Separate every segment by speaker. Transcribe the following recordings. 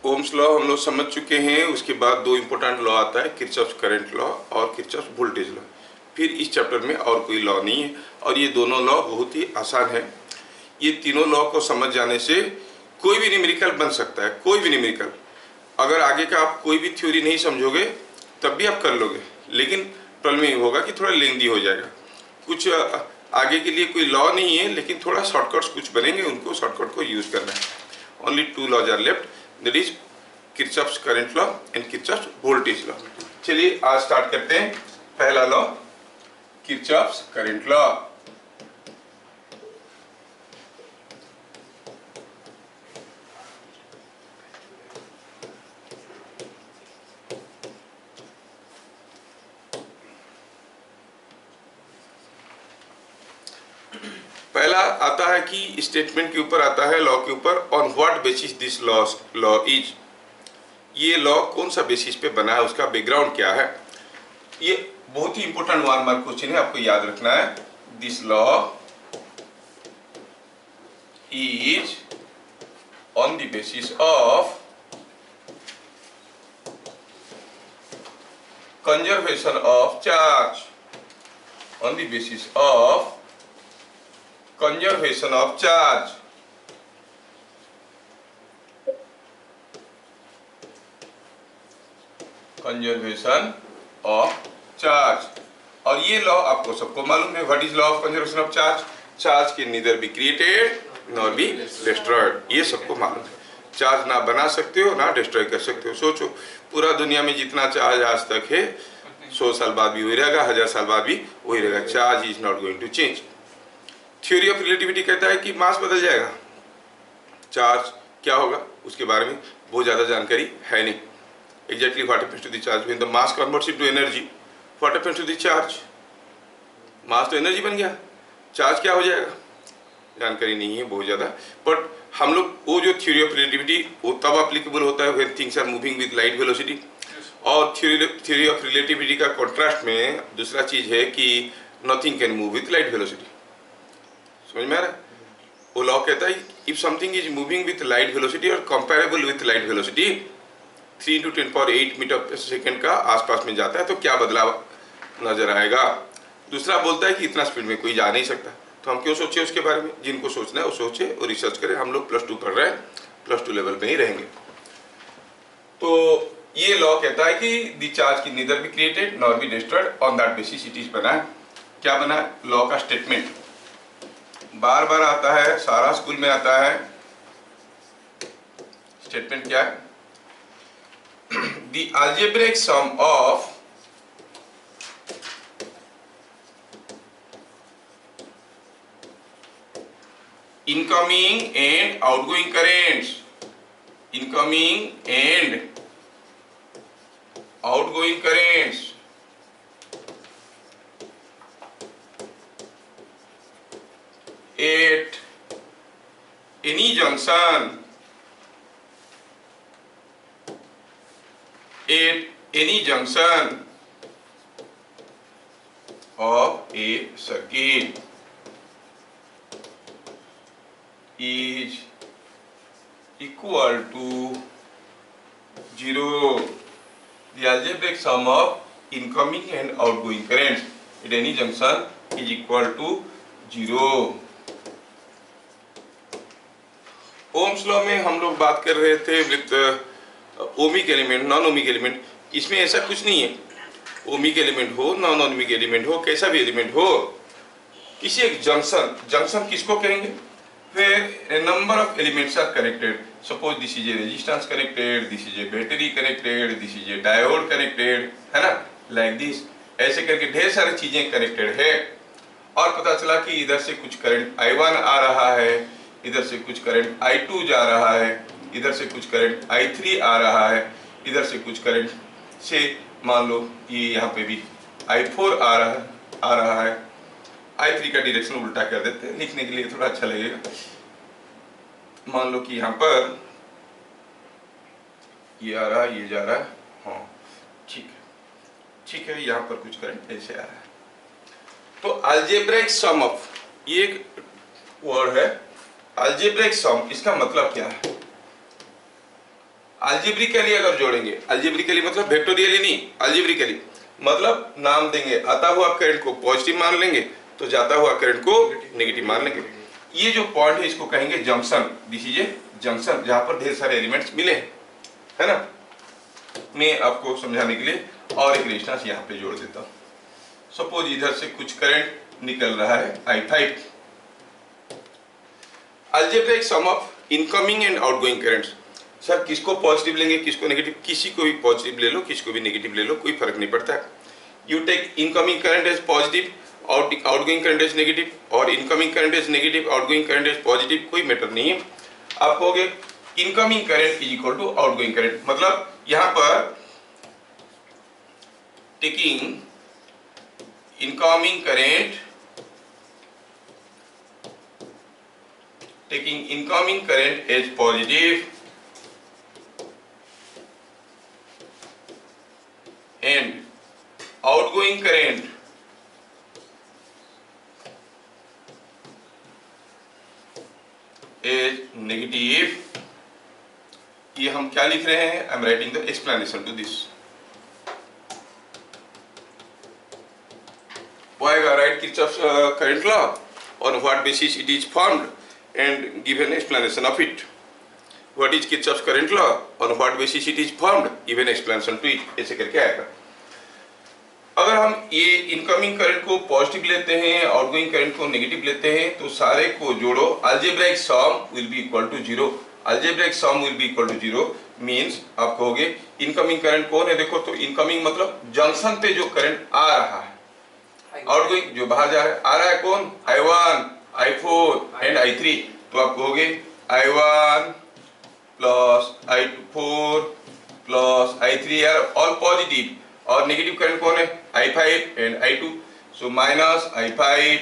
Speaker 1: Ohm's law हम लोग समझ चुके हैं। उसके बाद दो इम्पोर्टेंट लॉ आता है, किरचॉफ करंट लॉ और किरचॉफ वोल्टेज लॉ। फिर इस चैप्टर में और कोई लॉ नहीं है और ये दोनों लॉ बहुत ही आसान है। ये तीनों लॉ को समझ जाने से कोई भी न्यूमेरिकल बन सकता है, कोई भी न्यूमेरिकल। अगर आगे का आप कोई भी थ्योरी नहीं समझोगे तब भी आप कर लोगे, लेकिन प्रॉब्लम ये होगा कि थोड़ा लेंदी हो जाएगा। कुछ आगे के लिए कोई लॉ नहीं है, लेकिन थोड़ा शॉर्टकट्स कुछ बनेंगे, उनको शॉर्टकट को यूज करना है। Only two laws are left, that is Kirchhoff's current law and Kirchhoff's voltage law. चलिए आज स्टार्ट करते हैं। पहला लॉ किरचॉफ्स करंट लॉ। पहला आता है कि स्टेटमेंट के ऊपर आता है, लॉ के ऊपर। On what basis this law is, ये लॉ कौन सा बेसिस पे बना है, उसका बैकग्राउंड क्या है। ये बहुत ही इंपॉर्टेंट 1 मार्क क्वेश्चन है, आपको याद रखना है। This law is on the basis of conservation of charge, on the basis of conservation of charge, conservation of charge। और ये लॉ आपको सबको मालूम है। What is law of conservation of charge? Charge can neither be created nor be destroyed, ये सबको मालूम है। चार्ज ना बना सकते हो ना डिस्ट्रॉय कर सकते हो। सोचो, पूरा दुनिया में जितना चार्ज आज तक है 100 साल बाद भी वही रहेगा, 1000 साल बाद भी वही रहेगा। Charge is not going to change. Theory of relativity कहता है कि मास बदल जाएगा। चार्ज क्या होगा उसके बारे में बहुत ज़्यादा जानकारी है नहीं। Exactly what happens to the charge when the mass converts into energy, what happens to the charge? Mass तो एनर्जी बन गया, चार्ज क्या हो जाएगा जानकारी नहीं है बहुत ज़्यादा। बट हम लोग वो जो थ्योरी ऑफ रिलेटिविटी वो तब अप्लीकेबल होता है when things are moving with light velocity. और थ्योरी ऑफ रिलेटिविटी का कॉन्ट्रास्ट में दूसरा चीज़ है कि nothing can move with light velocity. समझ में आ रहा है? वो लॉ कहता है if something is moving with light velocity और comparable with light velocity 3 × 10⁸ metre per second का आसपास में जाता है तो क्या बदलाव नजर आएगा। दूसरा बोलता है कि इतना स्पीड में कोई जा नहीं सकता। तो हम क्यों सोचे उसके बारे में? जिनको सोचना है वो सोचे और रिसर्च करें। हम लोग +2 पढ़ रहे हैं, +2 लेवल में ही रहेंगे। तो ये लॉ कहता है कि द चार्ज की neither be created nor be destroyed, on that basis it is बना है। क्या बना है? लॉ का स्टेटमेंट बार बार आता है, सारा स्कूल में आता है। स्टेटमेंट क्या है? The algebraic sum of incoming and outgoing currents, incoming and outgoing currents at any junction, at any junction of a circuit is equal to 0. The algebraic sum of incoming and outgoing currents at any junction is equal to 0। Ohm's law में हम लोग बात कर रहे थे with ohmic element, non ohmic element. इसमें ऐसा कुछ नहीं है, ओमिक एलिमेंट हो नॉन ओमिक एलिमेंट हो कैसा भी एलिमेंट हो, किसी एक जंक्शन, जंक्शन किसको कहेंगे? फिर number of elements are connected. Suppose this is a resistance connected, this is a battery connected, this is a diode connected, है ना, लाइक दिस। ऐसे करके ढेर सारी चीजें कनेक्टेड है। और पता चला कि इधर से कुछ करंट I1 आ रहा है, इधर से कुछ करंट I2 जा रहा है, इधर से कुछ करंट I3 आ रहा है, इधर से कुछ करंट से मान लो कि यहाँ पे भी I4 आ रहा है। I3 का डायरेक्शन उल्टा कर देते हैं, लिखने के लिए थोड़ा अच्छा लगेगा। मान लो कि यहाँ पर ये आ रहा है, ये जा रहा है, हाँ ठीक है, यहाँ पर कुछ करंट ऐसे आ रहा है। तो अलजेब्रिक सम ऑफ, ये एक वर्ड है अलजेब्रिक सम, इसका मतलब क्या है? अल्जेब्रिकली अगर जोड़ेंगे, अल्जेब्रिकली मतलब वेक्टोरियली नहीं, अल्जेब्रिकली मतलब नाम देंगे, आता हुआ करंट को पॉजिटिव मान लेंगे तो जाता हुआ करंट को नेगेटिव मान लेंगे। ये जो पॉइंट है इसको कहेंगे junction. This is A junction, जहां पर ढेर सारे एलिमेंट्स मिले हैं, है ना। मैं आपको समझाने के लिए और एक रेजिस्टेंस यहाँ पे जोड़ देता हूँ। सपोज इधर से कुछ करंट निकल रहा है I5। Algebraic sum of incoming and outgoing currents. Sir किसको पॉजिटिव लेंगे किसको नेगेटिव? किसी को भी पॉजिटिव ले लो, किसी को भी नेगेटिव ले लो, कोई फर्क नहीं पड़ता है। You take incoming current as positive, outgoing current as negative, और incoming current as negative, outgoing current as positive, कोई मैटर नहीं है। आप कहोगे incoming current is equal to outgoing current, मतलब यहाँ पर taking incoming current, taking incoming current as positive and outgoing current as negative। ये हम क्या लिख रहे हैं? I am writing the explanation to this. Write Kirchhoff's current law, on what basis it is formed, and give an explanation of it. What is Kirchhoff's current law? On what basis it is formed? Give an explanation to it. ऐसे करके आएगा। अगर हम ये incoming current को positive लेते हैं, outgoing current को नेगेटिव लेते हैं, तो सारे को जोड़ो, algebraic sum will be equal to 0। Algebraic sum will be equal to 0 means आप कहोगे इनकमिंग करंट कौन है? देखो तो इनकमिंग मतलब जंक्शन पे जो करंट आ रहा है, आउटगोइंग जो बाहर जा रहा है, आ रहा है कौन? I1, I4 and I3। तो आप कहोगे I1 plus I4 plus I3 are all positive, और नेगेटिव करंट कौन है? I5 and I2। So minus I5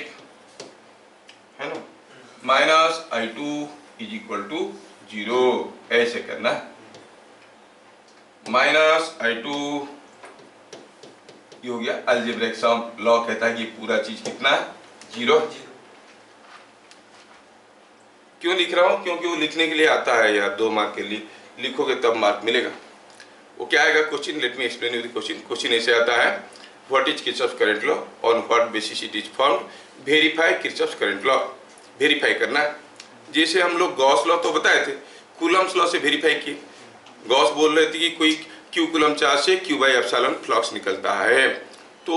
Speaker 1: है ना, minus I2 is equal to 0। ऐसे करना, माइनस I2 ये हो गया अलजेब्रिक सम। लॉ कहता है कि पूरा चीज कितना? 0। क्यों लिख रहा हूं? क्योंकि वो लिखने के लिए आता है यार, 2 मार्क के लिए लिखोगे तब मार्क मिलेगा। वो क्या आएगा question? Let me explain you the question. Question ऐसे आता है, what is Kirchhoff's current law, on what basis it is formed, verify Kirchhoff's current law. Verify करना है, जैसे हम लोग गॉस लॉ तो बताए थे, कूलम्स लॉ से वेरीफाई किए। गॉस बोल रहे थे कि कोई क्यू कूलम चार्ज से क्यू बाई एप्सिलॉन फ्लक्स निकलता है, तो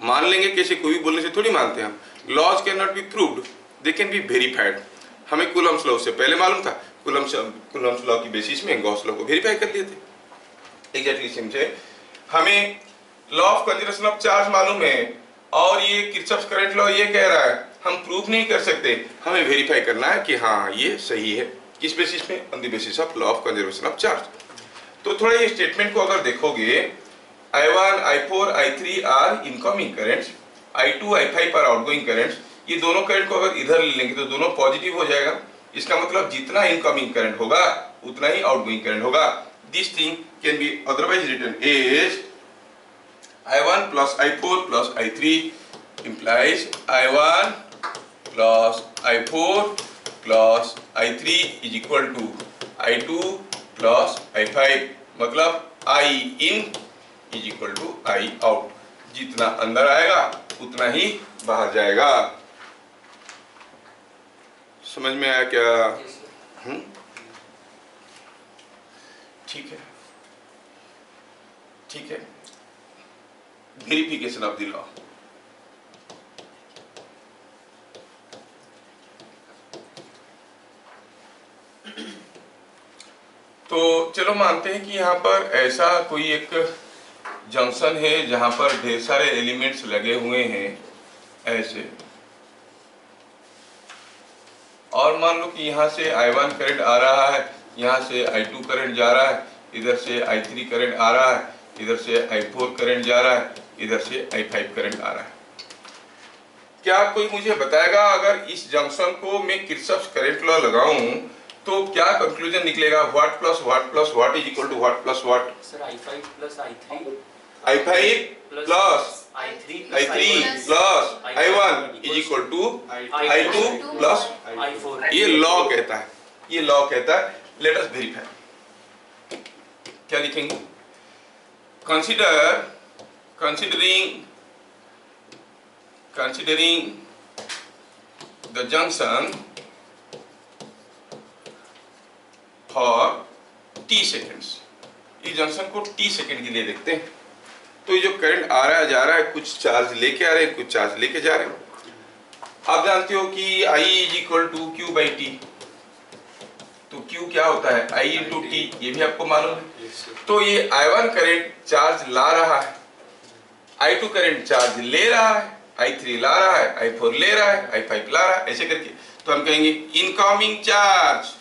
Speaker 1: मान लेंगे कैसे? कोई भी बोलने से थोड़ी मानते हैं हम। Laws can not be proved, they can be verified. हमें कूलम्स लॉ से पहले मालूम था, कूलम्स लॉ की बेसिस में गॉस लॉ को वेरीफाई कर दिए थे। एग्जैक्टली सेम से हमें law of conservation of charge मालूम है, और ये किर्चॉफ्स करंट लॉ ये कह रहा है, हम प्रूव नहीं कर सकते, हमें वेरीफाई करना है कि हाँ ये सही है। किस बेसिस में? On the basis of law of conservation of charge. तो थोड़ा ये स्टेटमेंट को अगर देखोगे, I1, I4, I3 are incoming currents, I2, I5 are outgoing currents. ये दोनों करंट को अगर इधर ले लेंगे तो दोनों पॉजिटिव हो जाएगा। इसका मतलब जितना इनकमिंग करंट होगा उतना ही आउटगोइंग करंट होगा। This thing can be otherwise written as I1 plus I4 plus I3 implies I1 plus I4 plus I3 is equal to I2 plus I5। मतलब I in is equal to I out। जितना अंदर आएगा उतना ही बाहर जाएगा। समझ में आया क्या? ठीक है, ठीक है। Verification of the law. तो चलो मानते हैं कि यहाँ पर ऐसा कोई एक जंक्शन है जहां पर ढेर सारे एलिमेंट्स लगे हुए हैं ऐसे, और मान लो कि यहाँ से I1 करंट आ रहा है, यहाँ से I2 करंट जा रहा है, इधर से I3 करंट आ रहा है, इधर से I4 करंट जा रहा है, इधर से I5 करंट आ रहा है। क्या कोई मुझे बताएगा अगर इस जंक्शन को मैं किर्चॉफ्स करंट लॉ लगाऊं तो क्या कंक्लूजन निकलेगा? What plus what is equal to what plus what?
Speaker 2: Sir I5 plus I3
Speaker 1: plus I3 plus I1 is equal to I2 plus
Speaker 2: I4।
Speaker 1: ये लॉ कहता है, ये लॉ कहता है। Let us verify. क्या लिखेंगे? considering the junction for t seconds, इस junction को t सेकेंड के लिए देखते हैं। तो ये जो करंट आ रहा है जा रहा है, कुछ चार्ज लेके आ रहे हैं, कुछ चार्ज लेके जा रहे हैं। आप जानते हो कि I is equal to Q by T. तो Q क्या होता है? I इंटू टी, ये भी आपको मालूम है। तो ये I1 करंट चार्ज ला रहा है, I2 करंट चार्ज ले रहा है, I3 ला रहा है, I4 ले रहा है, I5 ला रहा है, ऐसे करके। तो हम कहेंगे इनकमिंग चार्ज।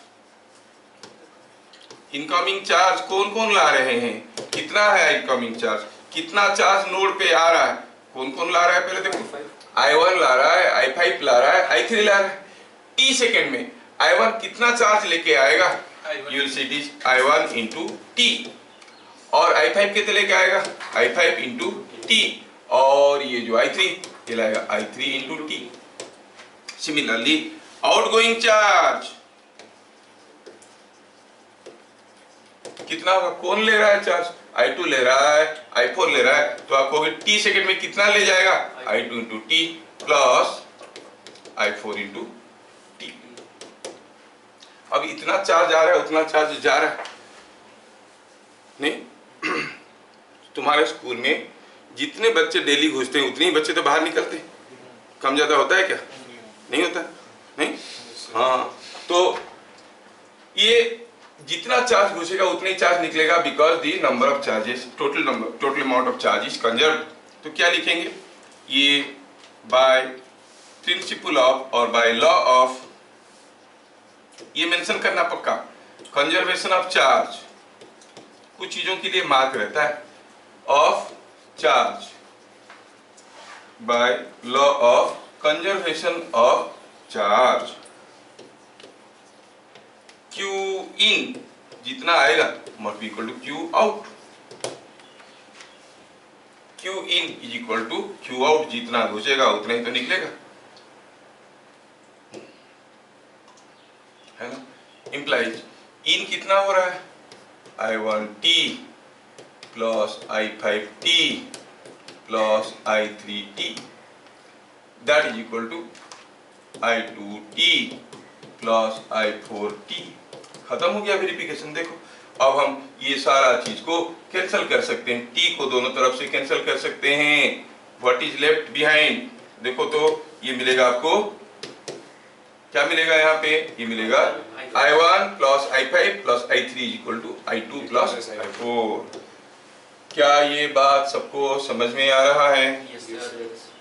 Speaker 1: इनकमिंग चार्ज कौन कौन ला रहे हैं? कितना है इनकमिंग चार्ज? कितना चार्ज नोड पे आ रहा है? कौन कौन ला रहा है? पहले देखो, I1 ला रहा है, I5 ला रहा है, I3 ला रहा है। टी सेकेंड में I1 कितना चार्ज लेके आएगा? You will see this I1 into T. और I5 कितने लेके आएगा? I5 into T. और ये जो I3 ये लाएगा I3 into T. Similarly outgoing charge कितना होगा? कौन ले रहा है चार्ज? I2 ले रहा है, I4 ले रहा है। तो आप कहोगे टी सेकेंड में कितना ले जाएगा? I2 into T plus I4 into T. अब इतना चार्ज आ रहा है, उतना चार्ज जा रहा है नहीं? तुम्हारे स्कूल में जितने बच्चे डेली घुसते हैं उतने ही बच्चे तो बाहर निकलते हैं। कम ज्यादा होता है क्या? नहीं होता, नहीं? हाँ, तो ये जितना चार्ज घुसेगा उतने ही चार्ज निकलेगा, because the number of charges, total amount of charges conserve. तो क्या लिखेंगे? ये बाय प्रिंसिपल ऑफ और बाय लॉ ऑफ, ये मेंशन करना पक्का, कंजर्वेशन ऑफ चार्ज। कुछ चीजों के लिए मार्क रहता है, of charge by law of conservation of charge. Q in जितना आएगा must be equal to Q out. Q in is equal to Q out, जितना घुसेगा उतना ही तो निकलेगा, है ना? इम्प्लाइज इन कितना हो रहा है? I1t plus I5t plus I3t, that is equal to I2t plus I4t। खत्म हो गया वेरिफिकेशन। देखो अब हम ये सारा चीज को कैंसिल कर सकते हैं, t को दोनों तरफ से कैंसिल कर सकते हैं। What is left behind? देखो तो ये मिलेगा आपको, क्या मिलेगा यहाँ पे? ये मिलेगा I1 plus I5 plus I3 is equal to I2 plus I4। क्या ये बात सबको समझ में आ रहा है?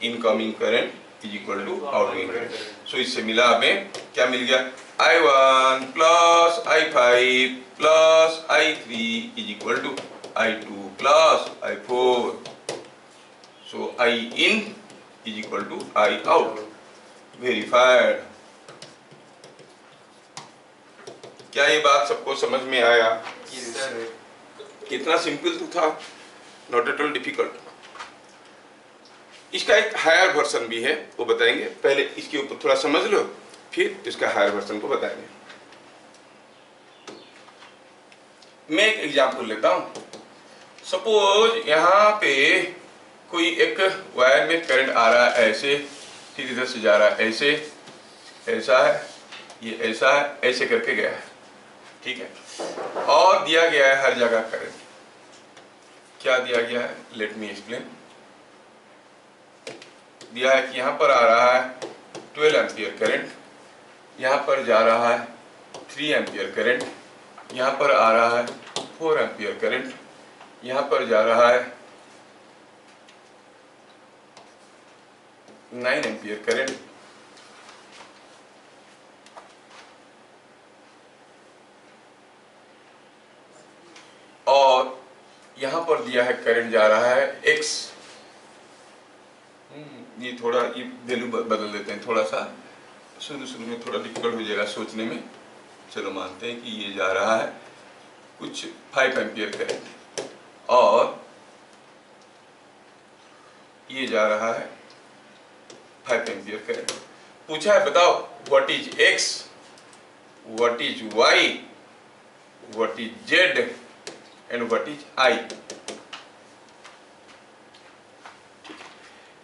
Speaker 1: Incoming current is equal to outgoing current. So इससे मिला हमें क्या मिल गया? I1 plus I5 plus I3 is equal to I2 plus I4। So I in is equal to I out। Verified. क्या ये बात सबको समझ में आया? कितना सिंपल तो था, नॉट एट ऑल डिफिकल्ट। इसका एक हायर वर्जन भी है, वो बताएंगे। पहले इसके ऊपर थोड़ा समझ लो, फिर इसका हायर वर्जन को बताएंगे। मैं एक एग्जांपल लेता हूं। सपोज यहाँ पे कोई एक वायर में करंट आ रहा है ऐसे, फिर इधर से जा रहा है ऐसे, ऐसा है, ये ऐसा है, ऐसे करके गया है, ठीक है। और दिया गया है हर जगह करंट। क्या दिया गया है? Let me explain. दिया है कि यहाँ पर आ रहा है 12 एम्पियर करंट, यहाँ पर जा रहा है 3 एम्पियर करंट, यहाँ पर आ रहा है 4 एम्पियर करंट, यहाँ पर जा रहा है 9 एम्पियर करंट, और यहाँ पर दिया है करंट जा रहा है X। ये थोड़ा ये वैल्यू बदल देते हैं थोड़ा सा, शुरू में थोड़ा डिफिकल्ट हो जाएगा सोचने में। चलो मानते हैं कि ये जा रहा है कुछ 5 एम्पियर करंट, और ये जा रहा है 5 एम्पियर करंट। पूछा है बताओ what is X, what is Y, what is Z and what is I.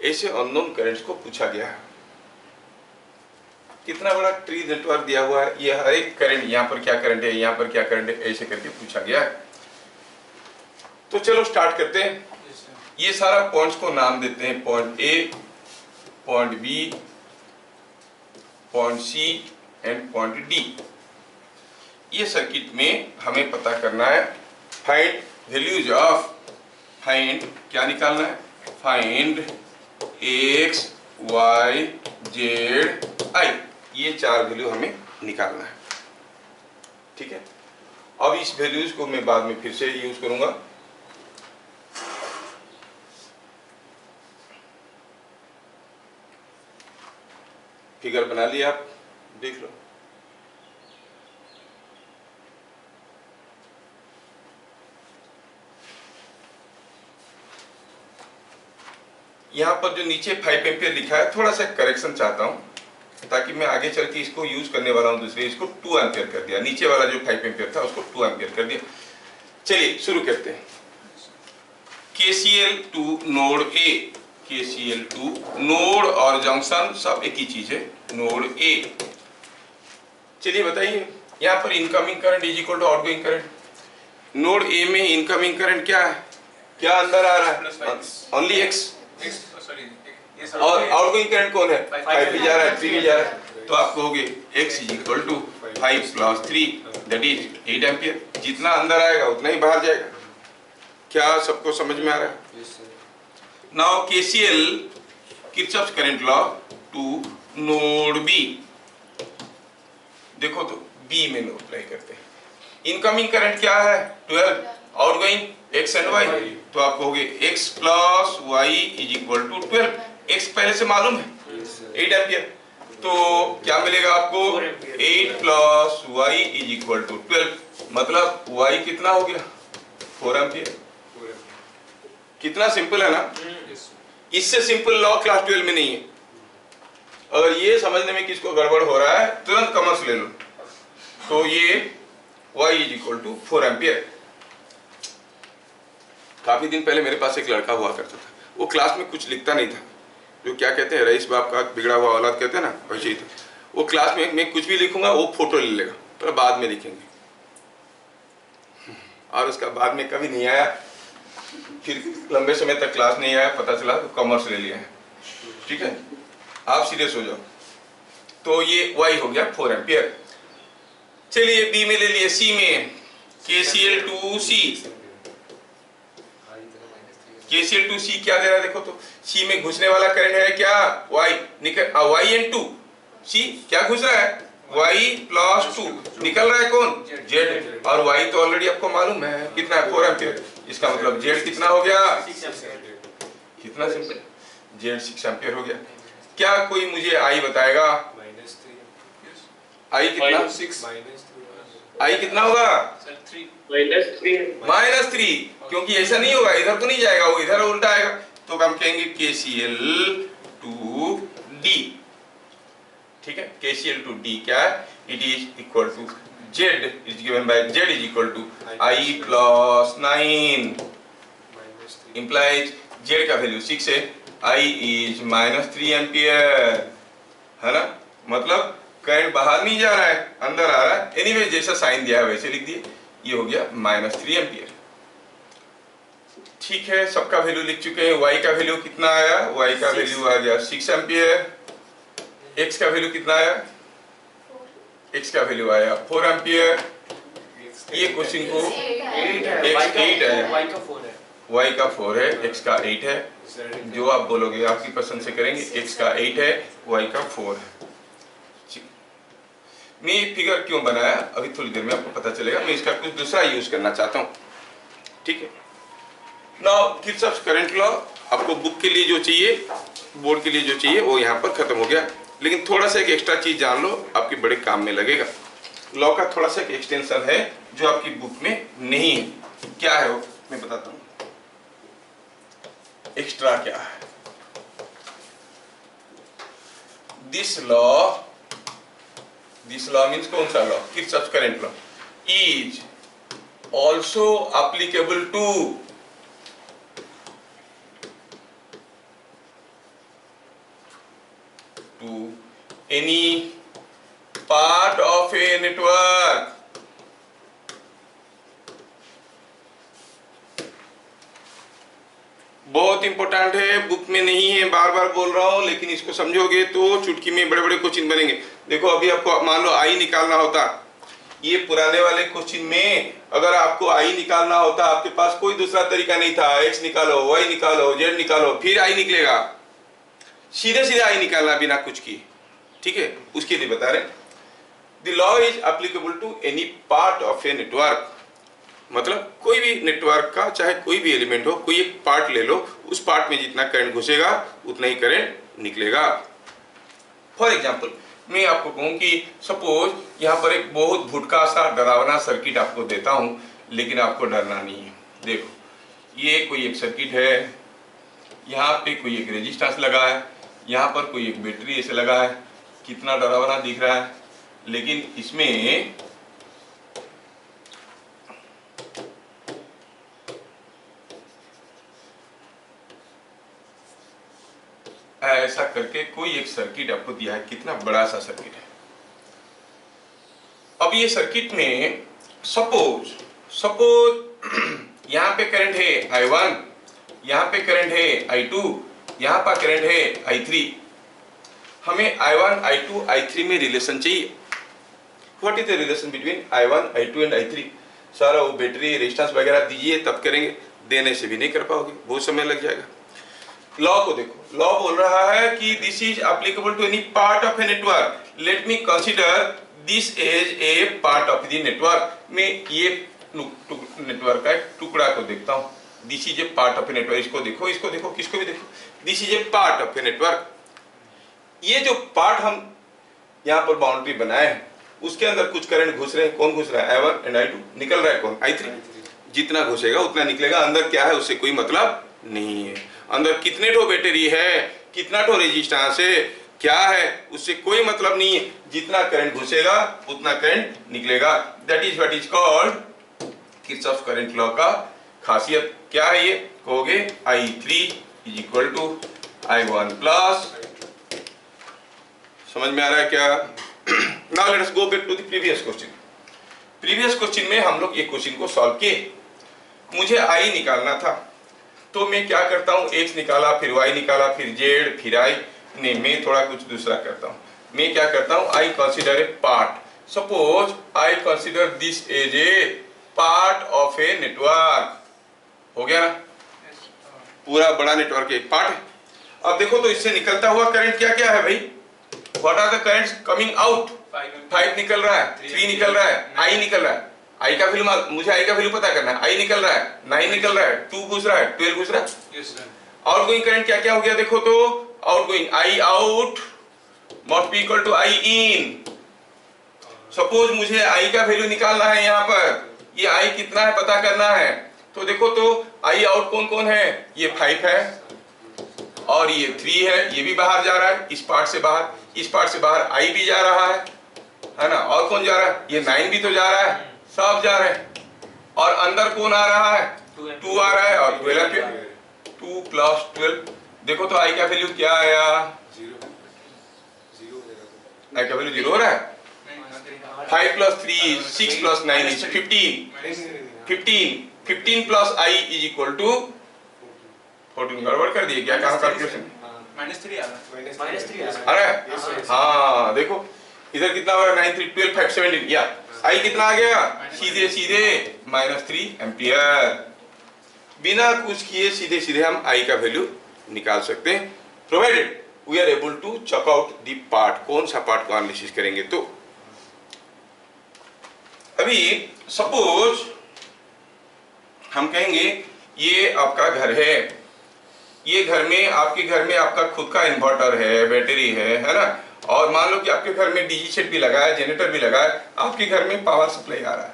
Speaker 1: ऐसे अननोन करंट्स को पूछा गया है। कितना बड़ा ट्री नेटवर्क दिया हुआ है, ये हर एक करंट, यहाँ पर क्या करंट है, यहाँ पर क्या करंट है, ऐसे करके पूछा गया है। तो चलो स्टार्ट करते हैं। ये सारा पॉइंट्स को नाम देते हैं, point A, point B, point C and point D. ये सर्किट में हमें पता करना है फाइंड वैल्यूज ऑफ, फाइंड क्या निकालना है, find X Y Z I, ये 4 वैल्यू हमें निकालना है। ठीक है, अब इस वैल्यूज को मैं बाद में फिर से यूज करूंगा। फिगर बना लिया, आप देख लो। यहाँ पर जो नीचे 5 एम्पियर लिखा है, थोड़ा सा करेक्शन चाहता हूँ ताकि मैं आगे चल के इसको यूज करने वाला हूँ दूसरे, इसको 2 एम्पियर कर दिया। नीचे वाला जो 5 एम्पियर था उसको 2 एम्पियर कर दिया। चलिए शुरू करते हैं। KCL to node A, KCL to node और जंक्शन सब एक ही चीज है, नोड ए। चलिए बताइए, यहाँ पर incoming current is equal to outgoing current. Node A में इनकमिंग करंट क्या है, क्या अंदर आ रहा है, ओनली एक्स, और आउटगोइंग करंट कौन है, 5 भी जा रहा है, 3 भी जा रहा है। तो आप कहोगे x is equal to 5 + 3 that is 8 ampere. जितना अंदर आएगा उतना ही बाहर जाएगा। क्या सबको समझ में आ रहा है? Now KCL, Kirchhoff's current law to node B. देखो तो बी में अप्लाई करते हैं। इनकमिंग करंट क्या है, 12, आउटगोइंग x एंड y। तो आप कहोगे x + y is equal to 12। x पहले से मालूम है 8 एम्पियर, तो क्या मिलेगा आपको, 8 + y इज इक्वल टू 12। मतलब y कितना हो गया, 4 एम्पियर। कितना सिंपल है ना। इससे सिंपल लॉ क्लास 12 में नहीं है। अगर ये समझने में किसको गड़बड़ हो रहा है, तुरंत कॉमर्स ले लो। तो ये y is equal to 4 ampere. काफी दिन पहले मेरे पास एक लड़का हुआ करता था, वो क्लास में कुछ लिखता नहीं था, जो क्या कहते हैं रईस बाप का बिगड़ा हुआ औलाद कहते हैं ना, वैसे ही था। वो क्लास में मैं कुछ भी लिखूंगा वो फोटो ले लेगा, तो बाद में लिखेंगे, और उसका बाद में कभी नहीं आया। फिर लंबे समय तक क्लास नहीं आया, पता चला तो कॉमर्स ले लिया है। ठीक है, आप सीरियस हो जाओ। तो ये y हो गया 4 एम्पियर। चलिए बी में ले लिए, सी में KCL to C. KCL to C क्या दे रहा है, देखो तो सी में घुसने वाला करंट है क्या, y निकल, y एंड 2, सी क्या घुस रहा है, y + 2, निकल रहा है कौन, z, और y तो ऑलरेडी आपको मालूम है कितना है, 4 एम्पियर। इसका मतलब z कितना हो गया, कितना सिंपल, z 6 एम्पियर हो गया। क्या कोई मुझे i बताएगा, i कितना, i कितना होगा, -3, क्योंकि ऐसा नहीं होगा, इधर तो नहीं जाएगा, वो इधर उल्टा आएगा। तो हम कहेंगे KCL टू D। ठीक है, KCL टू D क्या है, it is equal to Z is given by Z is equal to I + 9 implies Z का वैल्यू 6 है, I इज -3 एम्पियर, है ना। मतलब करंट बाहर नहीं जा रहा है, अंदर आ रहा है। एनीवे जैसा साइन दिया है वैसे लिख दिए, ये हो गया -3 एम्पियर। ठीक है, सबका वैल्यू लिख चुके हैं। y का वैल्यू कितना आया, y का वैल्यू आ गया 6 एम्पियर। x का वैल्यू कितना आया, x का वैल्यू आया 4 एम्पियर। ये क्वेश्चन को x 8 है, y का 4 है, x का 8 है। जो आप बोलोगे आपकी पसंद से करेंगे। x का 8 है, y का 4 है। मैं ये फिगर क्यों बनाया अभी थोड़ी देर में आपको पता चलेगा। मैं इसका कुछ दूसरा यूज करना चाहता हूँ। ठीक है, नाउ किरचॉफ्स करंट लॉ आपको बुक के लिए जो चाहिए, बोर्ड के लिए जो चाहिए वो यहाँ पर खत्म हो गया। लेकिन थोड़ा सा एक एक्स्ट्रा चीज जान लो, आपके बड़े काम में लगेगा। लॉ का थोड़ा सा एक एक्सटेंशन है जो आपकी बुक में नहीं है। क्या है वो मैं बताता हूँ। एक्स्ट्रा क्या है, दिस लॉ मीन्स कौन सा law, Kirchhoff's current law is also applicable to any part of a network. बहुत इंपॉर्टेंट है, बुक में नहीं है, बार बार बोल रहा हूं, लेकिन इसको समझोगे तो चुटकी में बड़े बड़े क्वेश्चन बनेंगे। देखो अभी आपको मान लो आई निकालना होता, ये पुराने वाले क्वेश्चन में अगर आपको आई निकालना होता, आपके पास कोई दूसरा तरीका नहीं था, एक्स निकालो, वाई निकालो, जेड निकालो, फिर आई निकलेगा। सीधे सीधे आई निकालना बिना कुछ किए, ठीक है, उसके लिए बता रहे। The law is applicable to any part of a network, मतलब कोई भी नेटवर्क का चाहे कोई भी एलिमेंट हो, कोई एक पार्ट ले लो, उस पार्ट में जितना करंट घुसेगा उतना ही करंट निकलेगा। फॉर एग्जाम्पल मैं आपको कहूं कि सपोज यहाँ पर एक बहुत भुटका सा डरावना सर्किट आपको देता हूं, लेकिन आपको डरना नहीं है। देखो ये कोई एक सर्किट है, यहाँ पे कोई एक रेजिस्टेंस लगा है, यहाँ पर कोई एक बैटरी ऐसे लगा है, कितना डरावना दिख रहा है, लेकिन इसमें ऐसा करके कोई एक सर्किट आपको दिया है, कितना बड़ा सा सर्किट है। अब ये सर्किट में सपोज यहाँ पे करंट है I1, यहाँ पे करंट है I2, यहाँ पर करंट है I3। हमें I1, I2, I3 में रिलेशन चाहिए। What is the relation between I1, I2 and I3? सारा वो बैटरी रेजिस्टेंस वगैरह दीजिए तब करेंगे, देने से भी नहीं कर पाओगे, बहुत समय लग जाएगा। लॉ को देखो, लॉ बोल रहा है कि this is applicable to any part of a network, let me consider this as a part of the network. मैं ये नेटवर्क का टुकड़ा को देखता हूँ, this is a part of a network. इसको देखो, इसको देखो, किसको भी देखो, this is a part of a network. ये जो पार्ट हम यहाँ पर बाउंड्री बनाए हैं, उसके अंदर कुछ करंट घुस रहे हैं। कौन घुस रहा है? I1 and I2। निकल रहा है कौन? I3। जितना घुसेगा उतना निकलेगा, अंदर क्या है उससे कोई मतलब नहीं है। अंदर कितने ठो बैटरी है, कितना ठो रेजिस्टेंस है, क्या है, उससे कोई मतलब नहीं है। जितना करंट घुसेगा उतना करंट निकलेगा। That is what is called Kirchhoff current law का खासियत क्या है? ये कहोगे I3 is equal to I1 plus. समझ में आ रहा है क्या? Now let us go back to the previous question. Previous question में हम लोग ये क्वेश्चन को सॉल्व किए। मुझे I निकालना था, तो मैं क्या करता हूँ, X निकाला, फिर Y निकाला, फिर Z, फिर I। नहीं, मैं थोड़ा कुछ दूसरा करता हूँ। मैं क्या करता हूँ, I consider a part. Suppose I consider this as a part of a network. हो गया ना? पूरा बड़ा नेटवर्क एक पार्ट है। अब देखो तो इससे निकलता हुआ करंट क्या क्या है भाई? What are the currents coming out? 5 निकल रहा है, 3 निकल रहा है, I निकल रहा है। आई का वैल्यू मुझे आई का वैल्यू पता करना है। आई निकल रहा है, 9 निकल रहा है, 2 घुस रहा है, 12 घुस रहा है। आउटगोइंग करंट क्या क्या हो गया देखो तो, outgoing I out must be equal to I in. Suppose मुझे आई का वैल्यू निकालना है, यहाँ पर ये आई कितना है पता करना है। तो देखो तो आई आउट कौन कौन है? ये 5 है और ये 3 है, ये भी बाहर जा रहा है, इस पार्ट से बाहर, इस पार्ट से बाहर आई भी जा रहा है ना। और कौन जा रहा है? ये 9 भी तो जा रहा है, सब जा रहे हैं। और अंदर कौन आ रहा है? 2 आ रहा है और 12 पे 2 प्लस 12। देखो तो आई का वैल्यू क्या आया? 0। आई का वैल्यू 0 हो रहा है। 5 प्लस 3 6 प्लस 9 इज 15। 15 प्लस आई इज इक्वल टू 14। गड़बड़ कर दिए क्या? कहाँ कैलकुलेशन? -3 आ रहा है। हाँ देखो इधर कितना हो रहा है? 9 3 12 5 17। या आई कितना आ गया? सीधे सीधे -3 एम्पियर। बिना कुछ किए सीधे सीधे हम आई का वैल्यू निकाल सकते हैं, provided we are able to check out the part. कौन सा पार्ट को एनालिसिस करेंगे? तो अभी सपोज हम कहेंगे ये आपका घर है, ये घर में आपके घर में आपका खुद का इन्वर्टर है, बैटरी है ना। और मान लो कि आपके घर में डीजी सेट भी लगा है, जनरेटर भी लगा है, आपके घर में पावर सप्लाई आ रहा है।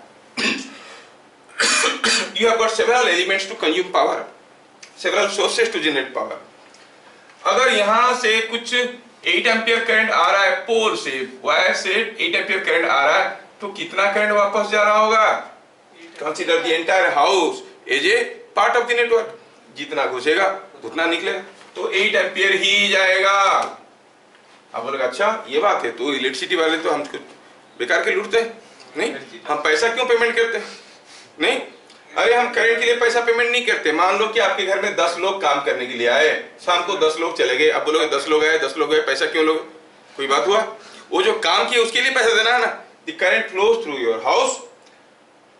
Speaker 1: You have got several elements to consume power, several sources to generate power. अगर यहाँ से कुछ 8 एम्पियर करंट आ रहा है, पोल से वायर से 8 एम्पियर करंट आ रहा है, तो कितना करंट वापस जा रहा होगा? Consider the entire house as a part of the network. जितना घुसेगा उतना निकलेगा, तो 8 एम्पियर ही जाएगा। आप बोलेगा अच्छा ये बात है, तो इलेक्ट्रिसिटी वाले तो हमको बेकार के लूटते हैं। नहीं, हम पैसा क्यों पेमेंट करते हैं? नहीं, अरे हम करंट के लिए पैसा पेमेंट नहीं करते। मान लो कि आपके घर में 10 लोग काम करने के लिए आए, शाम को 10 लोग चले गए। अब बोलोगे 10 लोग आए 10 लोग गए, पैसा क्यों लोगे? कोई बात हुआ? वो जो काम किया उसके लिए पैसा देना है ना। The current flows through your house,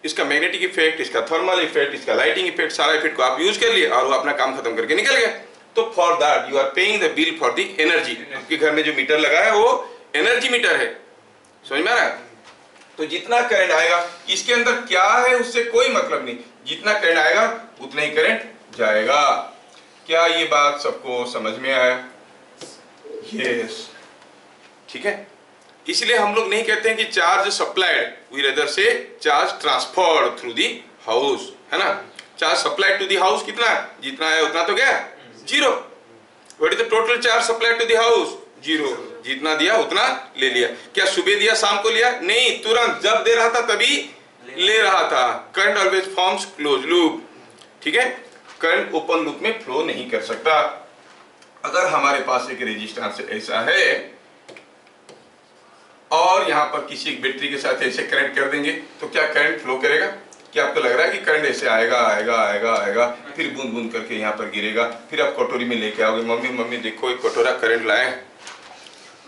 Speaker 1: इसका मैग्नेटिक इफेक्ट, इसका थर्मल इफेक्ट, इसका लाइटिंग इफेक्ट, सारा इफेक्ट को आप यूज कर लिए और वो अपना काम खत्म करके निकल गए। तो for that you are paying the bill for the energy. आपके घर में जो मीटर लगा है वो एनर्जी मीटर है, समझ में आ रहा है? तो जितना करंट आएगा, इसके अंदर क्या है उससे कोई मतलब नहीं, जितना करंट आएगा उतना ही करंट जाएगा। क्या ये बात सबको समझ में आया? यस, ठीक है। इसलिए हम लोग नहीं कहते हैं कि charge supplied, we rather say charge transferred through the house, है ना। Charge supplied to the house कितना, जितना है उतना तो गया, zero. What is the total charge supplied to the house? Zero. जितना दिया उतना ले लिया। क्या सुबह दिया शाम को लिया? नहीं, तुरंत जब दे रहा था तभी ले रहा था। Current always forms close loop, ठीक है। करंट ओपन लूप में फ्लो नहीं कर सकता। अगर हमारे पास एक रेजिस्टेंस ऐसा है और यहां पर किसी एक बैटरी के साथ ऐसे कनेक्ट कर देंगे तो क्या करंट फ्लो करेगा? क्या आपको लग रहा है कि करंट ऐसे आएगा आएगा आएगा आएगा, फिर बूंद बूंद करके यहाँ पर गिरेगा, फिर आप कटोरी में लेके आओगे, मम्मी मम्मी देखो एक कटोरा करंट लाए?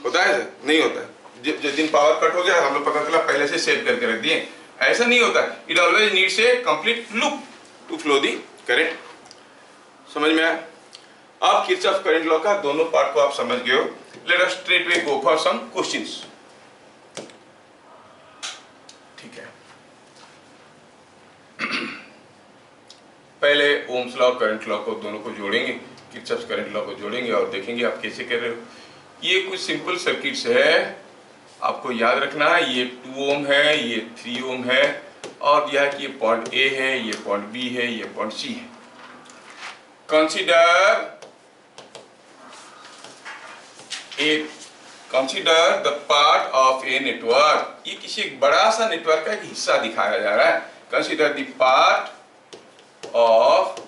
Speaker 1: होता है? नहीं होता है। जिस दिन पावर कट हो गया हम लोग पता चला पहले से सेव करके रख दिए, ऐसा नहीं होता। It always needs a complete loop to flow the current. समझ में आया? अब किरचॉफ करंट लॉ का दोनों पार्ट को आप समझ गए हो। Let us straightaway go for some questions, ठीक है। पहले ओम्स लॉ करंट लॉ को दोनों को जोड़ेंगे, किरचॉफ करंट लॉ को जोड़ेंगे और देखेंगे आप कैसे कर रहे हो। ये कुछ सिंपल सर्किट्स है, आपको याद रखना है। ये 2 ओम है, ये 3 ओम है और यह कि ये पॉइंट ए है, ये पॉइंट बी है, ये पॉइंट सी है। Consider the part of a network. ये किसी एक बड़ा सा नेटवर्क का एक हिस्सा दिखाया जा रहा है। Consider the part of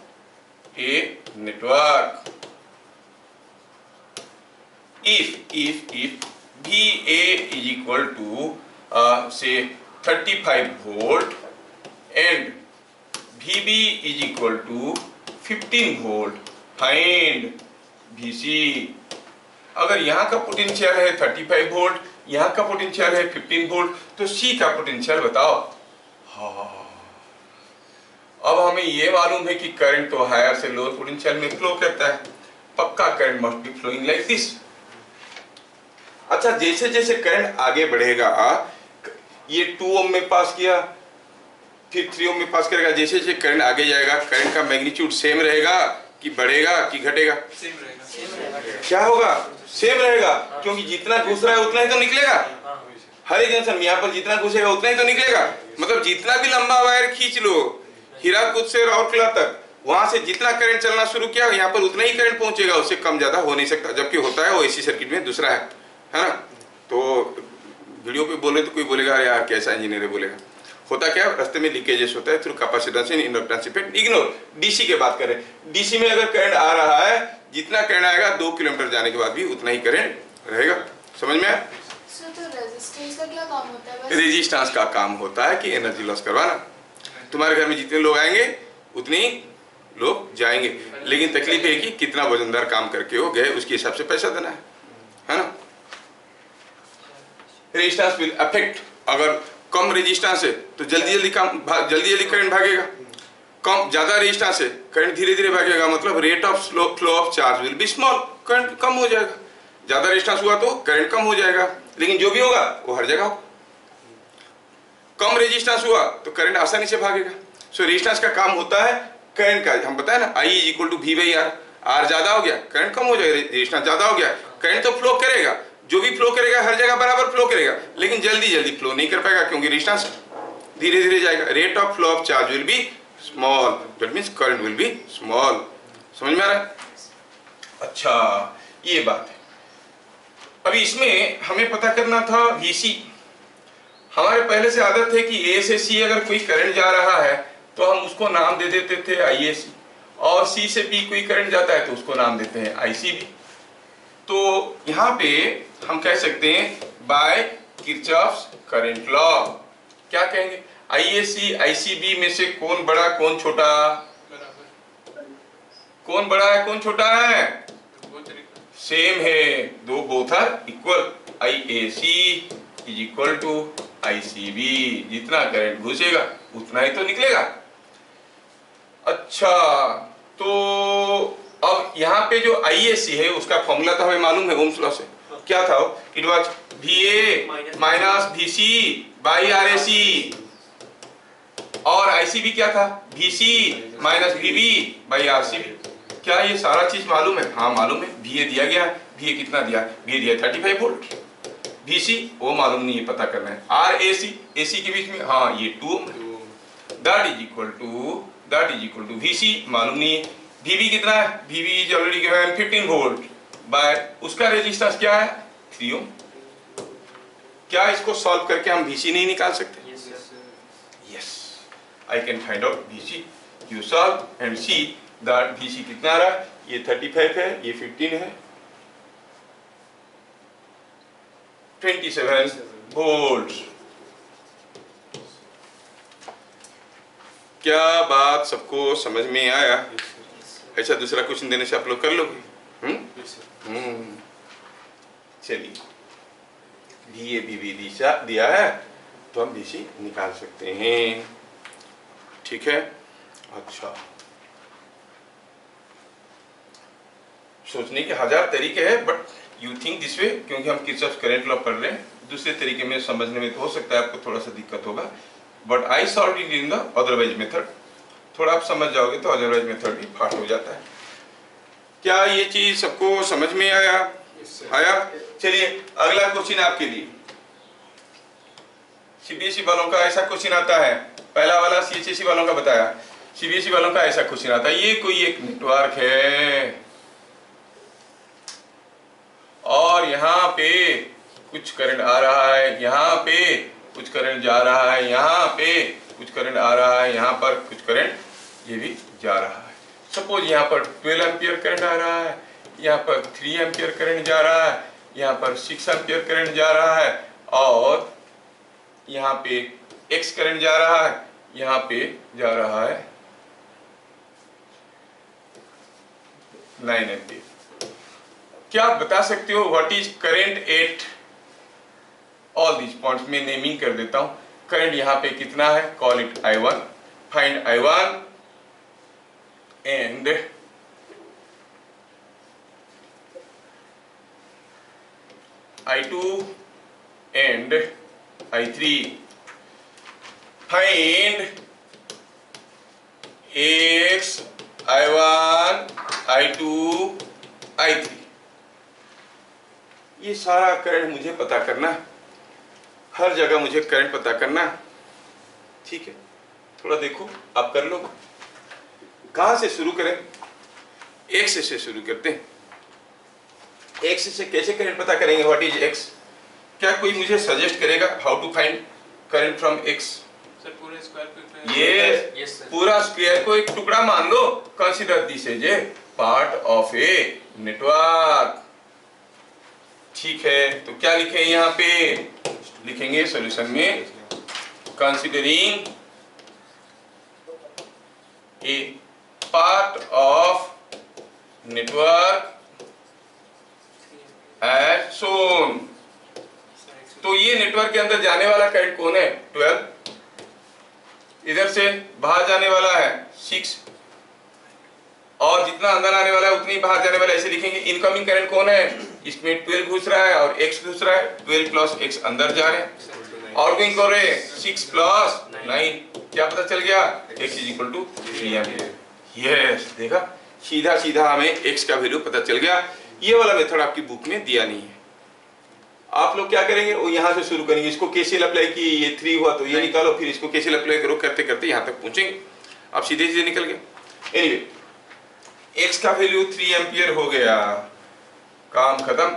Speaker 1: a network if VA is equal to say 35 volt and VB is equal to 15 volt, find VC। अगर यहाँ का पोटेंशियल है 35 वोल्ट, यहाँ का पोटेंशियल है 15 वोल्ट, तो C का पोटेंशियल बताओ। हाँ, अब हमें ये मालूम है कि करंट तो हायर से लोअर पोटेंशियल में फ्लो करता है। पक्का current must be flowing like this. अच्छा, जैसे जैसे करंट आगे बढ़ेगा, ये 2 ओम में पास किया, फिर 3 ओम में पास करेगा, जैसे जैसे करंट आगे जाएगा करंट का मैग्नीट्यूड सेम रहेगा कि बढ़ेगा कि घटेगा? सेम रहेगा। क्या होगा? सेम रहेगा, क्योंकि जितना घुस रहा है उतना ही तो निकलेगा। हर एक जंक्शन में यहाँ पर जितना घुसेगा उतना ही तो निकलेगा। मतलब जितना भी लंबा वायर खींच लो हीराकुद से राउरकेला तक, वहां से जितना करंट चलना शुरू किया यहाँ पर उतना ही करंट पहुंचेगा, उससे कम ज्यादा हो नहीं सकता। जबकि होता है वो एसी सर्किट में दूसरा है ना। तो वीडियो पे बोले तो कोई बोलेगा अरे यार कैसा इंजीनियर है, बोलेगा। होता क्या, रास्ते में लीकेजेस होता है through capacitance and inductance effect. Ignore. DC की बात करें, डीसी में अगर करंट आ रहा है, जितना करंट आएगा 2 किलोमीटर जाने के बाद भी उतना ही करंट रहेगा। समझ में आया?
Speaker 3: तो रेजिस्टेंस का क्या काम होता है?
Speaker 1: रेजिस्टेंस का काम होता है कि एनर्जी लॉस करवाना। तुम्हारे घर में जितने लोग आएंगे उतने ही लोग जाएंगे, लेकिन तकलीफ है कि कितना वजनदार काम करके हो गए उसके हिसाब से पैसा देना है ना। Resistance will affect. अगर कम रेजिस्टेंस है तो जल्दी जल्दी करंट भागेगा। कम ज्यादा रेजिस्टेंस है करंट धीरे धीरे भागेगा, मतलब rate of flow of charge will be small, current कम हो जाएगा। ज्यादा रेजिस्टेंस हुआ तो करंट कम हो जाएगा, लेकिन जो भी होगा वो हर जगह हो। कम रेजिस्टेंस हुआ तो करंट आसानी से भागेगा। सो रेजिस्टेंस का काम होता है करंट का, हम बताए ना, I is equal to V by R. R ज्यादा हो गया करंट कम हो जाएगा, रेजिस्टेंस ज्यादा हो गया करंट तो फ्लो करेगा, जो भी फ्लो करेगा हर जगह बराबर फ्लो करेगा, लेकिन जल्दी जल्दी फ्लो नहीं कर पाएगा क्योंकि रेजिस्टेंस धीरे धीरे जाएगा। Rate of flow of charge will be small, that means current will be small. समझ में आ रहा है? अच्छा, ये बात है। अभी इसमें हमें पता करना था VC। हमारे पहले से आदत है कि ए से सी अगर कोई करंट जा रहा है तो हम उसको नाम दे देते थे आईएसी, और सी से बी कोई करंट जाता है तो उसको नाम देते हैं आईसीबी। तो यहाँ पे हम कह सकते हैं बाय किरचॉफ्स करंट लॉ। क्या कहेंगे? आईएसी आईसीबी में से कौन बड़ा कौन छोटा? कौन बड़ा है कौन छोटा है? सेम है, दो both are equal. IAC is equal to ICB, जितना करंट घुसेगा उतना ही तो निकलेगा। अच्छा, तो अब यहाँ पे जो आईएसी है उसका फॉर्मूला तो हमें मालूम है ओम्स लॉ से। क्या था? It was VA minus VC by RAC। और आईसीबी क्या था? VC minus VB by RCB। क्या ये सारा चीज मालूम है? हाँ मालूम है। VA दिया गया है, VA कितना दिया? VA दिया 35 वोल्ट। VC वो मालूम नहीं है, पता करना है। RAC AC के बीच में, हाँ ये 2 ओम है। That is equal to VC मालूम नहीं है। VB कितना है? VB is already given 15 volt by उसका रेजिस्टेंस क्या है? 3 ओम। क्या इसको सॉल्व करके हम VC नहीं निकाल सकते? Yes, I can find out VC। You solve and see that VC कितना आ रहा है? ये 35 है, ये 15 है, 27 वोल्ट। क्या बात सबको समझ में आया? अच्छा, दूसरा क्वेश्चन देने से आप लोग कर लोगे? चलिए, VA भी दिया है तो हम VC निकाल सकते हैं। ठीक है। अच्छा, सोचने के 1000 तरीके हैं, but you think this way, क्योंकि हम किरचॉफ्स करंट लॉ पढ़ रहे हैं। दूसरे तरीके में समझने में तो हो सकता है आपको थोड़ा सा दिक्कत होगा, but I solve it in the otherwise method. थोड़ा आप समझ जाओगे तो अदरवाइज मेथड भी फास्ट हो जाता है। क्या ये चीज सबको समझ में आया? आया? चलिए, अगला क्वेश्चन आपके लिए। सीबीएसई वालों का ऐसा क्वेश्चन आता है, पहला वाला सीएचएसई वालों का बताया, सीबीएसई वालों का ऐसा क्वेश्चन आता है। ये कोई एक नेटवर्क है और यहाँ पे कुछ करंट आ रहा है, यहाँ पे कुछ करंट जा रहा है, यहाँ पे कुछ करंट आ रहा है, यहाँ पर कुछ करंट ये भी जा रहा है। सपोज यहाँ पर 12 एम्पियर करंट आ रहा है, यहाँ पर 3 एम्पियर करंट जा रहा है, यहाँ पर 6 एम्पियर करंट जा रहा है, और यहाँ पे X करंट जा रहा है, यहाँ पे जा रहा है 9 एम्पियर। क्या आप बता सकते हो what is current at all this points? में नेमिंग कर देता हूं। करंट यहाँ पे कितना है? Call it I1, find I1 and I2 and I3, find X, I1, I2, I3। ये सारा करंट मुझे पता करना, हर जगह मुझे करंट पता करना। ठीक है, थोड़ा देखो, आप कर लो। कहां से शुरू करें? X से शुरू करते हैं। X से कैसे करंट पता करेंगे? What is X? क्या कोई मुझे सजेस्ट करेगा how to find current from X?
Speaker 2: Sir पूरे स्क्वायर
Speaker 1: ये पूरा स्क्वायर को एक टुकड़ा मान लो। Consider this as a part of a network. ठीक है, तो क्या लिखें यहाँ पे? लिखेंगे सॉल्यूशन में, considering a part of network as shown. तो ये नेटवर्क के अंदर जाने वाला करंट कौन है? 12। इधर से बाहर जाने वाला है 6, और जितना अंदर आने वाला है उतनी बाहर जाने वाला है। ऐसे लिखेंगे। इनकमिंग करंट कौन है? इसमें 12 घुस रहा है और X घुस रहा है। 12 प्लस X अंदर जा रहे हैं, आउटगोइंग कर रहे हैं 6 प्लस 9। क्या पता चल गया? X is equal to 3 ampere. Yes, देखा, सीधा सीधा हमें X का वैल्यू पता चल गया। ये वाला मेथड आपकी बुक में दिया नहीं है। आप लोग क्या करेंगे? वो यहाँ से शुरू करेंगे। इसको KCL अप्लाई किए, ये 3 हुआ तो ये निकालो, फिर इसको KCL अप्लाई करो, करते करते यहाँ तक पहुंचेंगे। आप सीधे सीधे निकल गए। एनीवे, X का वैल्यू 3 एम्पियर हो गया, काम खत्म।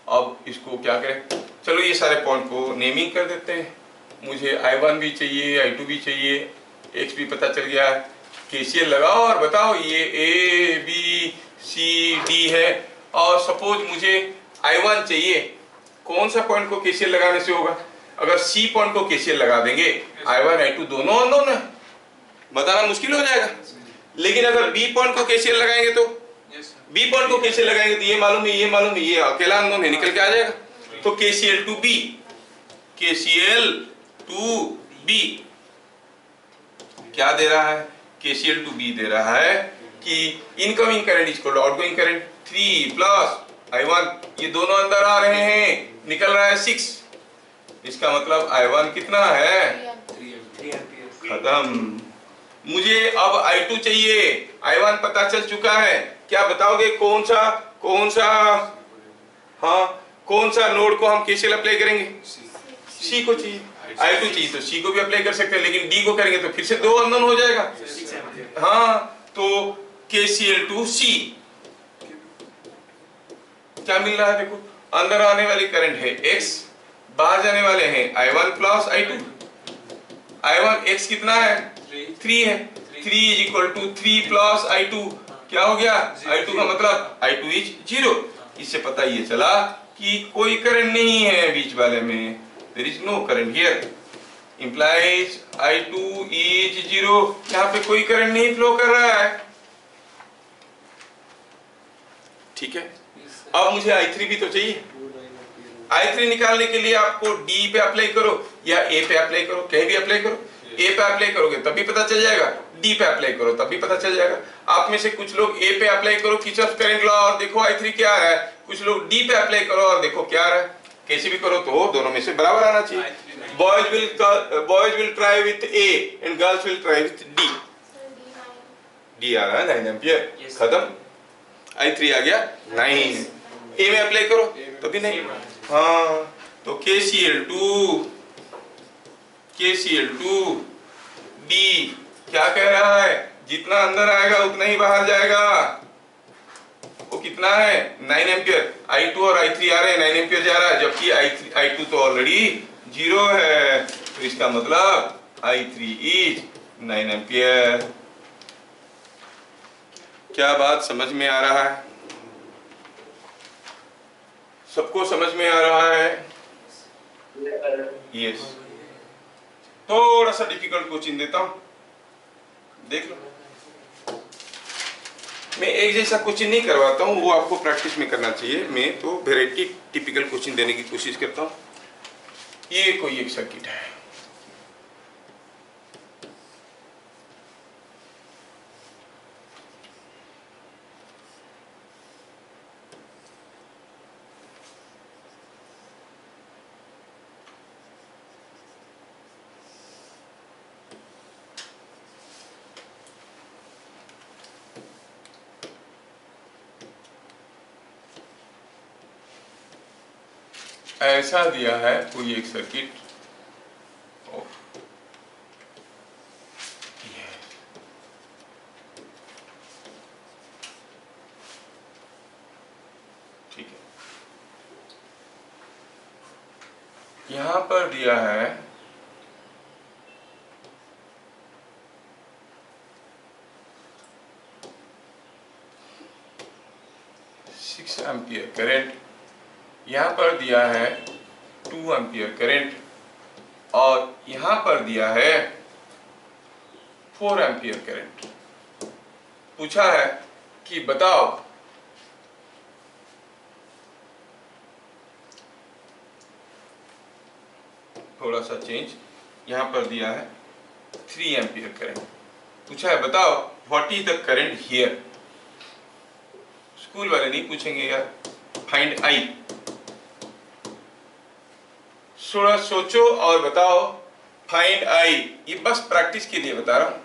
Speaker 1: अब इसको क्या करें? चलो ये सारे पॉइंट को नेमिंग कर देते हैं। मुझे I1 भी चाहिए, I2 भी चाहिए, X भी पता चल गया। KCL लगाओ और बताओ ये A B C D है और सपोज मुझे I1 चाहिए, कौन सा पॉइंट को KCL लगाने से होगा? अगर C पॉइंट को KCL लगा देंगे I1 I2 दोनों अननोन है, बताना मुश्किल हो जाएगा। लेकिन अगर B पॉइंट को KCL लगाएंगे तो B पॉइंट को KCL लगाएंगे तो ये मालूम है, ये मालूम है, ये अकेला अननोन है, निकल के आ जाएगा। तो KCL to B, KCL to B क्या दे रहा है? KCL to B दे रहा है कि incoming current equal to outgoing current 3 plus I1, ये दोनों अंदर आ रहे हैं, निकल रहा है 6। इसका मतलब I1 कितना है?
Speaker 2: 3 एम्पियर।
Speaker 1: खत्म। मुझे अब I2 चाहिए, I1 पता चल चुका है, क्या बताओगे कौन सा हाँ कौन सा नोड को हम KCL अप्लाई करेंगे? C को चाहिए। I2 चाहिए तो C को भी अप्लाई कर सकते हैं, लेकिन D को करेंगे तो फिर से दो अननोन हो जाएगा।
Speaker 2: 6 एम्पियर।
Speaker 1: हाँ, तो KCL to C क्या मिल रहा है? देखो, अंदर आने वाली करंट है X, बाहर जाने वाले हैं I1 plus I2। I1 X कितना है? 3 है। 3 is equal to 3 plus I2 क्या हो गया? I2 का मतलब I2 इज 0। इससे पता ये चला कि कोई करंट नहीं है बीच वाले में, there is no current here, implies I2 is 0। यहाँ पे कोई करंट नहीं फ्लो कर रहा है, ठीक है। अब मुझे I3 भी तो चाहिए। I3 निकालने के लिए आपको D पे अप्लाई करो या A पे अप्लाई करो, कहीं भी अप्लाई करो। A पे अप्लाई करोगे तब भी पता चल जाएगा, D पे अप्लाई करो तब भी पता चल जाएगा। आप में से कुछ लोग A पे अप्लाई करो किरचॉफ करंट लॉ और देखो I3 क्या आ रहा है, कुछ लोग D पे अप्लाई करो और देखो क्या आ रहा है। कैसे भी करो तो दोनों में से बराबर आना चाहिए। Boys will try with A and girls will try with D। D आ रहा है 9 एम्पियर, खत्म। I3 आ गया 9। A में अप्लाई करो तभी नहीं। हाँ, तो KCL to D क्या कह रहा है? जितना अंदर आएगा उतना ही बाहर जाएगा। वो कितना है? 9 एम्पियर। I2 और I3 आ रहे हैं, 9 एम्पियर जा रहा है, जबकि I2 तो ऑलरेडी 0 है, तो इसका मतलब I3 इज 9 एम्पियर। क्या बात समझ में आ रहा है? सबको समझ में आ रहा है? यस। थोड़ा सा डिफिकल्ट क्वेश्चन देता हूं, देख लो। मैं एक जैसा क्वेश्चन नहीं करवाता हूं, वो आपको प्रैक्टिस में करना चाहिए। मैं तो वेराइटी टिपिकल क्वेश्चन देने की कोशिश करता हूं। ये कोई एक सर्किट है, ऐसा दिया है कोई एक सर्किट। ठीक है, यहां पर दिया है 6 एम्पियर करंट, यहां पर दिया है 2 एम्पियर करंट और यहां पर दिया है 4 एम्पियर करंट। पूछा है कि बताओ थोड़ा सा चेंज, यहां पर दिया है 3 एम्पियर करंट। पूछा है बताओ what is the current here. School वाले नहीं पूछेंगे यार, फाइंड आई। थोड़ा सोचो और बताओ फाइंड आई। ये बस प्रैक्टिस के लिए बता रहा हूं।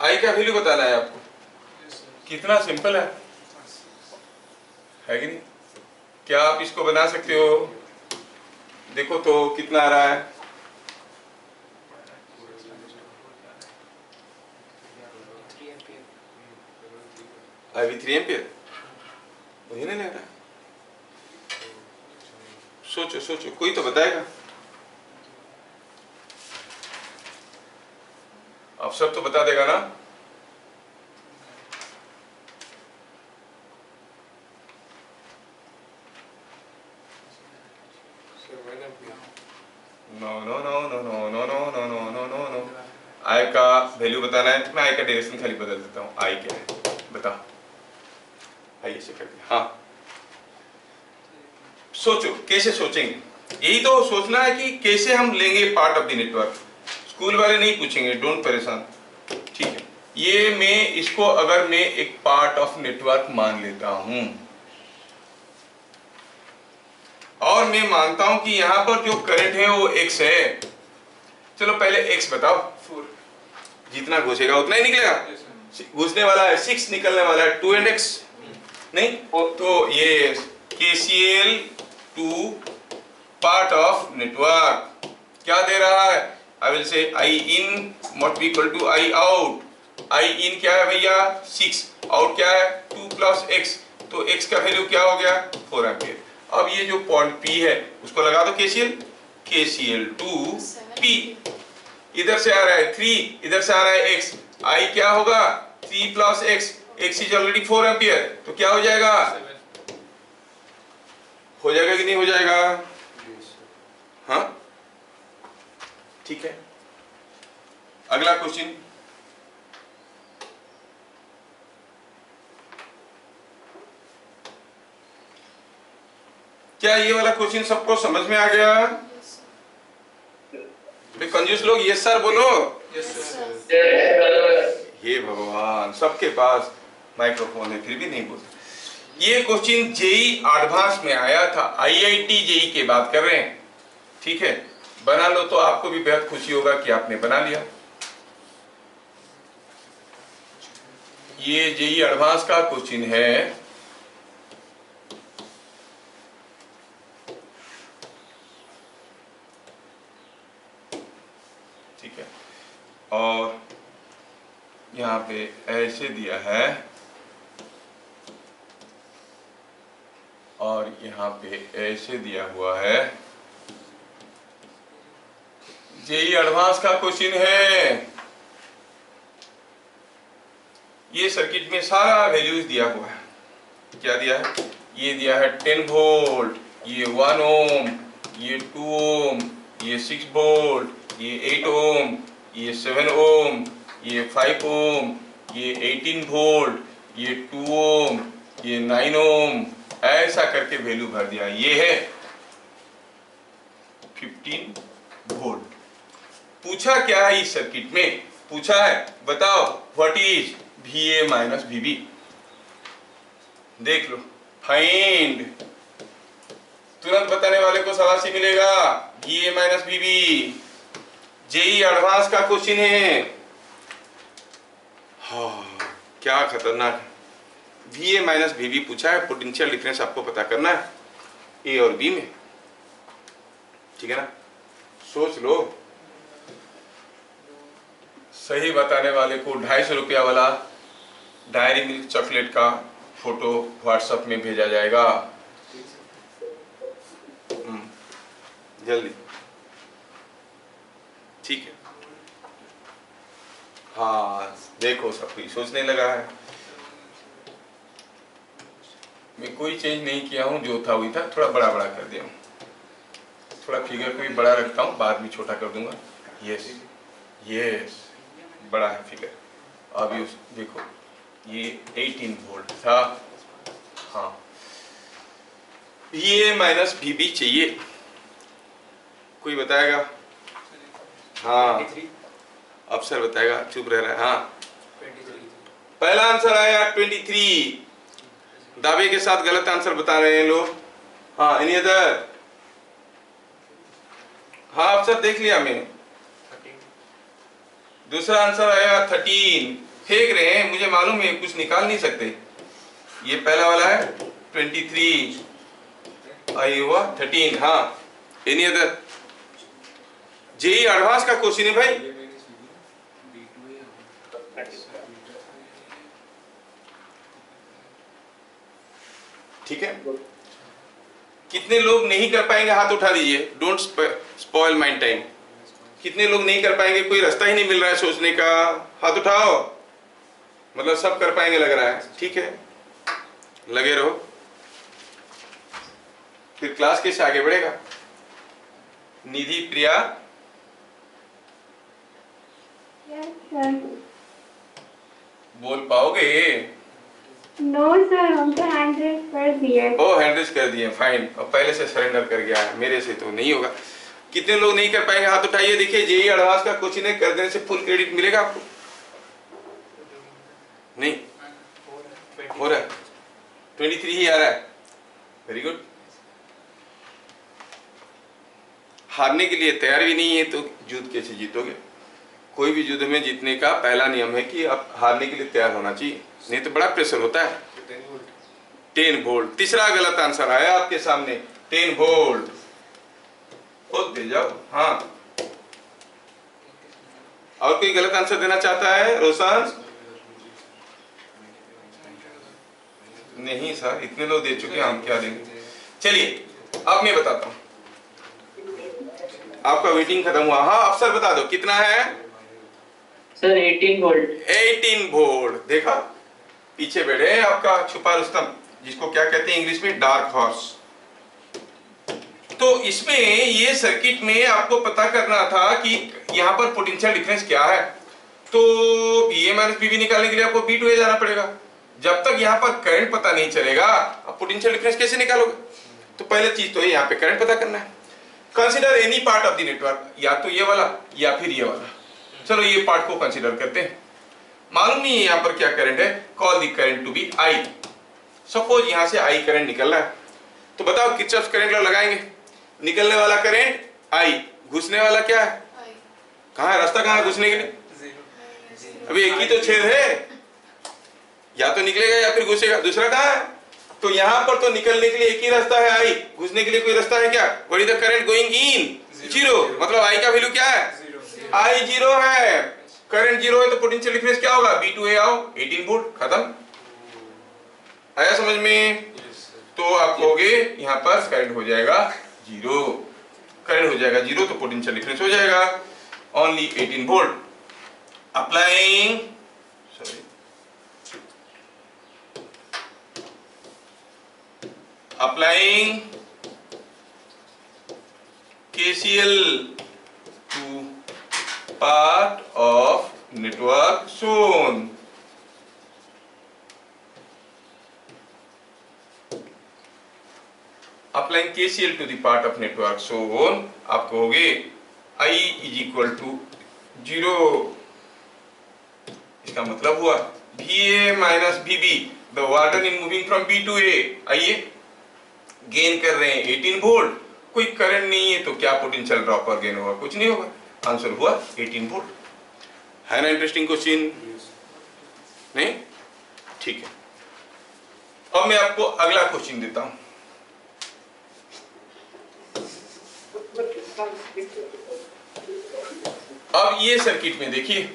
Speaker 1: आई का वैल्यू बताना है आपको, कितना सिंपल है कि नहीं? क्या आप इसको बना सकते हो? देखो तो कितना आ रहा है? अभी 3 एम्पियर मुझे नहीं लग रहा। सोचो सोचो, कोई तो बताएगा। अफसर तो बता देगा ना। No no no no no no no no no no no no I का वैल्यू बताना है। मैं आई का डायरेक्शन खाली बदल देता हूँ। आई क्या है बता। आई ऐसे कर दिया। हाँ सोचो कैसे सोचेंगे, यही तो सोचना है कि कैसे हम लेंगे part of the network. School वाले नहीं पूछेंगे, डोंट परेशान। ठीक है, ये मैं इसको अगर मैं एक पार्ट ऑफ नेटवर्क मान लेता हूं और मैं मानता हूं कि यहां पर जो करंट है वो x है। चलो पहले x बताओ। 4 जितना घुसेगा उतना ही निकलेगा। घुसने वाला है 6, निकलने वाला है 2 and x नहीं। तो ये KCL to part of network क्या दे रहा है? I will say I in must be equal to I out। I in क्या है भैया 6, आउट क्या है 2 प्लस x। तो x का वैल्यू क्या हो गया 4 एम्पियर। अब ये जो पॉइंट P है उसको लगा दो KCL टू P। इधर से आ रहा है 3, इधर से आ रहा है x। I क्या होगा 3 plus x is already 4 ampere. तो क्या हो जाएगा कि नहीं हो जाएगा? हाँ ठीक है। अगला क्वेश्चन, क्या ये वाला क्वेश्चन सबको समझ में आ गया? कंजूस लोग यस सर बोलो। हे भगवान, सबके पास माइक्रोफोन है फिर भी नहीं बोलते। ये क्वेश्चन जेई एडवांस में आया था, IIT जेई की बात कर रहे हैं। ठीक है, बना लो तो आपको भी बेहद खुशी होगा कि आपने बना लिया। ये जेई एडवांस का क्वेश्चन है। ठीक है, और यहाँ पे ऐसे दिया है और यहाँ पे ऐसे दिया हुआ है। जेई एडवांस का क्वेश्चन है। ये सर्किट में सारा वैल्यूज दिया हुआ है। क्या दिया है? ये दिया है 10 वोल्ट, ये 1 ओम, ये 2 ओम, ये 6 वोल्ट, ये 8 ओम, ये 7 ओम, ये 5 ओम, ये 18 वोल्ट, ये 2 ओम, ये 9 ओम, ऐसा करके वैल्यू भर दिया। ये है 15 वोल्ट। पूछा क्या है इस सर्किट में? पूछा है बताओ what is VA minus VB। देख लो, फाइंड, तुरंत बताने वाले को शाबाशी मिलेगा। VA minus VB JEE advance का क्वेश्चन है। हाँ क्या खतरनाक है। VA माइनस VB पूछा है, पोटेंशियल डिफरेंस आपको पता करना है A और B में। ठीक है ना, सोच लो। सही बताने वाले को 250 रुपया वाला डायरी मिल्क चॉकलेट का फोटो व्हाट्सएप में भेजा जाएगा। जल्दी, ठीक है। हाँ देखो सब कुछ सोचने लगा है। मैं कोई चेंज नहीं किया हूँ, जो था वही था, थोड़ा बड़ा बड़ा कर दिया हूँ। थोड़ा फिगर को भी बड़ा रखता हूँ, बाद में छोटा कर दूंगा। यस यस, बड़ा है फिगर। अब ये देखो, ये 18 वोल्ट था। हाँ, VA माइनस VB चाहिए। कोई बताएगा? हाँ अफसर बताएगा, चुप रह रहा है। हाँ
Speaker 2: 23।
Speaker 1: पहला आंसर आया 23। दावे के साथ गलत आंसर बता रहे हैं लोग। हाँ एनी अदर? हाँ अफसर देख लिया मैं।
Speaker 2: 13।
Speaker 1: दूसरा आंसर आया 13। फेंक रहे हैं, मुझे मालूम है कुछ निकाल नहीं सकते। ये पहला वाला है 23, आई हुआ 13। हाँ एनी अदर? जेई एडवांस का क्वेश्चन है भाई। ठीक है, कितने लोग नहीं कर पाएंगे हाथ उठा दीजिए। Don't spoil my time. कितने लोग नहीं कर पाएंगे? कोई रास्ता ही नहीं मिल रहा है सोचने का, हाथ उठाओ। मतलब सब कर पाएंगे लग रहा है, ठीक है, लगे रहो। फिर क्लास कैसे आगे बढ़ेगा? निधि, प्रिया, बोल पाओगे?
Speaker 4: नो सर, हम तो हैंड रेस कर दिए।
Speaker 1: ओ, हैंड रेस कर दिए, फाइन। और पहले से सरेंडर कर गया है, मेरे से तो नहीं होगा। कितने लोग नहीं कर पाएंगे? हाथ उठाइए। देखिए, जेईई एडवांस का कोचिंग कर देने से फुल क्रेडिट मिलेगा आपको? नहीं हो रहा है, 23 ही आ रहा है। Very good. हारने के लिए तैयार भी नहीं है तो युद्ध कैसे जीतोगे? कोई भी युद्ध में जीतने का पहला नियम है कि आप हारने के लिए तैयार होना चाहिए, नहीं तो बड़ा प्रेशर होता है। 10 वोल्ट। तीसरा गलत आंसर आया आपके सामने, 10 वोल्ट। खुद दे जाओ। हाँ, और कोई गलत आंसर देना चाहता है? रोशन? नहीं सर, इतने लोग दे चुके हैं, हम क्या देंगे। चलिए अब मैं बताता हूं, आपका वेटिंग खत्म हुआ। हाँ, अफसर बता दो कितना है?
Speaker 5: Sir 18 volt.
Speaker 1: 18 वोल्ट। देखा, पीछे बैठे हैं आपका छुपा रुस्तम, जिसको क्या कहते हैं इंग्लिश में, डार्क हॉर्स। तो इसमें ये सर्किट में आपको पता करना था कि यहाँ पर पोटेंशियल डिफरेंस क्या है। तो VA माइनस BB निकालने के लिए आपको B2A जाना पड़ेगा। जब तक यहाँ पर करंट पता नहीं चलेगा, आप पोटेंशियल डिफरेंस कैसे निकालोगे? तो पहले चीज तो है, यहाँ पे करंट पता करना है। Consider any part of the network, या तो ये वाला या फिर ये वाला। चलो ये पार्ट को कंसीडर करते हैं। मालूम नहीं है यहाँ पर क्या करंट है। Call the current to be I। Suppose यहाँ से I करंट निकल रहा है, तो बताओ किरचॉफ करंट लॉ लगाएंगे। निकलने वाला करंट I, घुसने वाला क्या है? कहाँ है रास्ता, कहाँ है घुसने के लिए? अभी एक ही तो छेद है, या तो निकलेगा या फिर घुसेगा। दूसरा कहाँ है? तो यहाँ पर तो निकलने के लिए एक ही रास्ता है I, घुसने के लिए कोई रास्ता है क्या? What is the current going in? 0। मतलब I का वैल्यू क्या है? I 0 है। करंट 0 है तो पोटेंशियल डिफरेंस क्या होगा? B2A आओ, 18 वोल्ट, खत्म। आया समझ में? तो आप कहोगे यहाँ पर करंट हो जाएगा 0। करंट हो जाएगा 0 तो पोटेंशियल डिफरेंस हो जाएगा only 18 volt. Applying, sorry, applying KCL to part of network shown. Applying KCL to the part of network shown, आप कहोगे I is equal to 0। इसका मतलब हुआ VA minus VB, the water is moving from B to A। आइए, gain कर रहे हैं 18 volt, कोई करंट नहीं है तो क्या पोटेंशियल ड्रॉप और गेन होगा? कुछ नहीं होगा। आंसर हुआ 18 वोल्ट। है ना इंटरेस्टिंग क्वेश्चन? नहीं? ठीक है। अब मैं आपको अगला क्वेश्चन देता हूं। अब ये सर्किट में देखिए,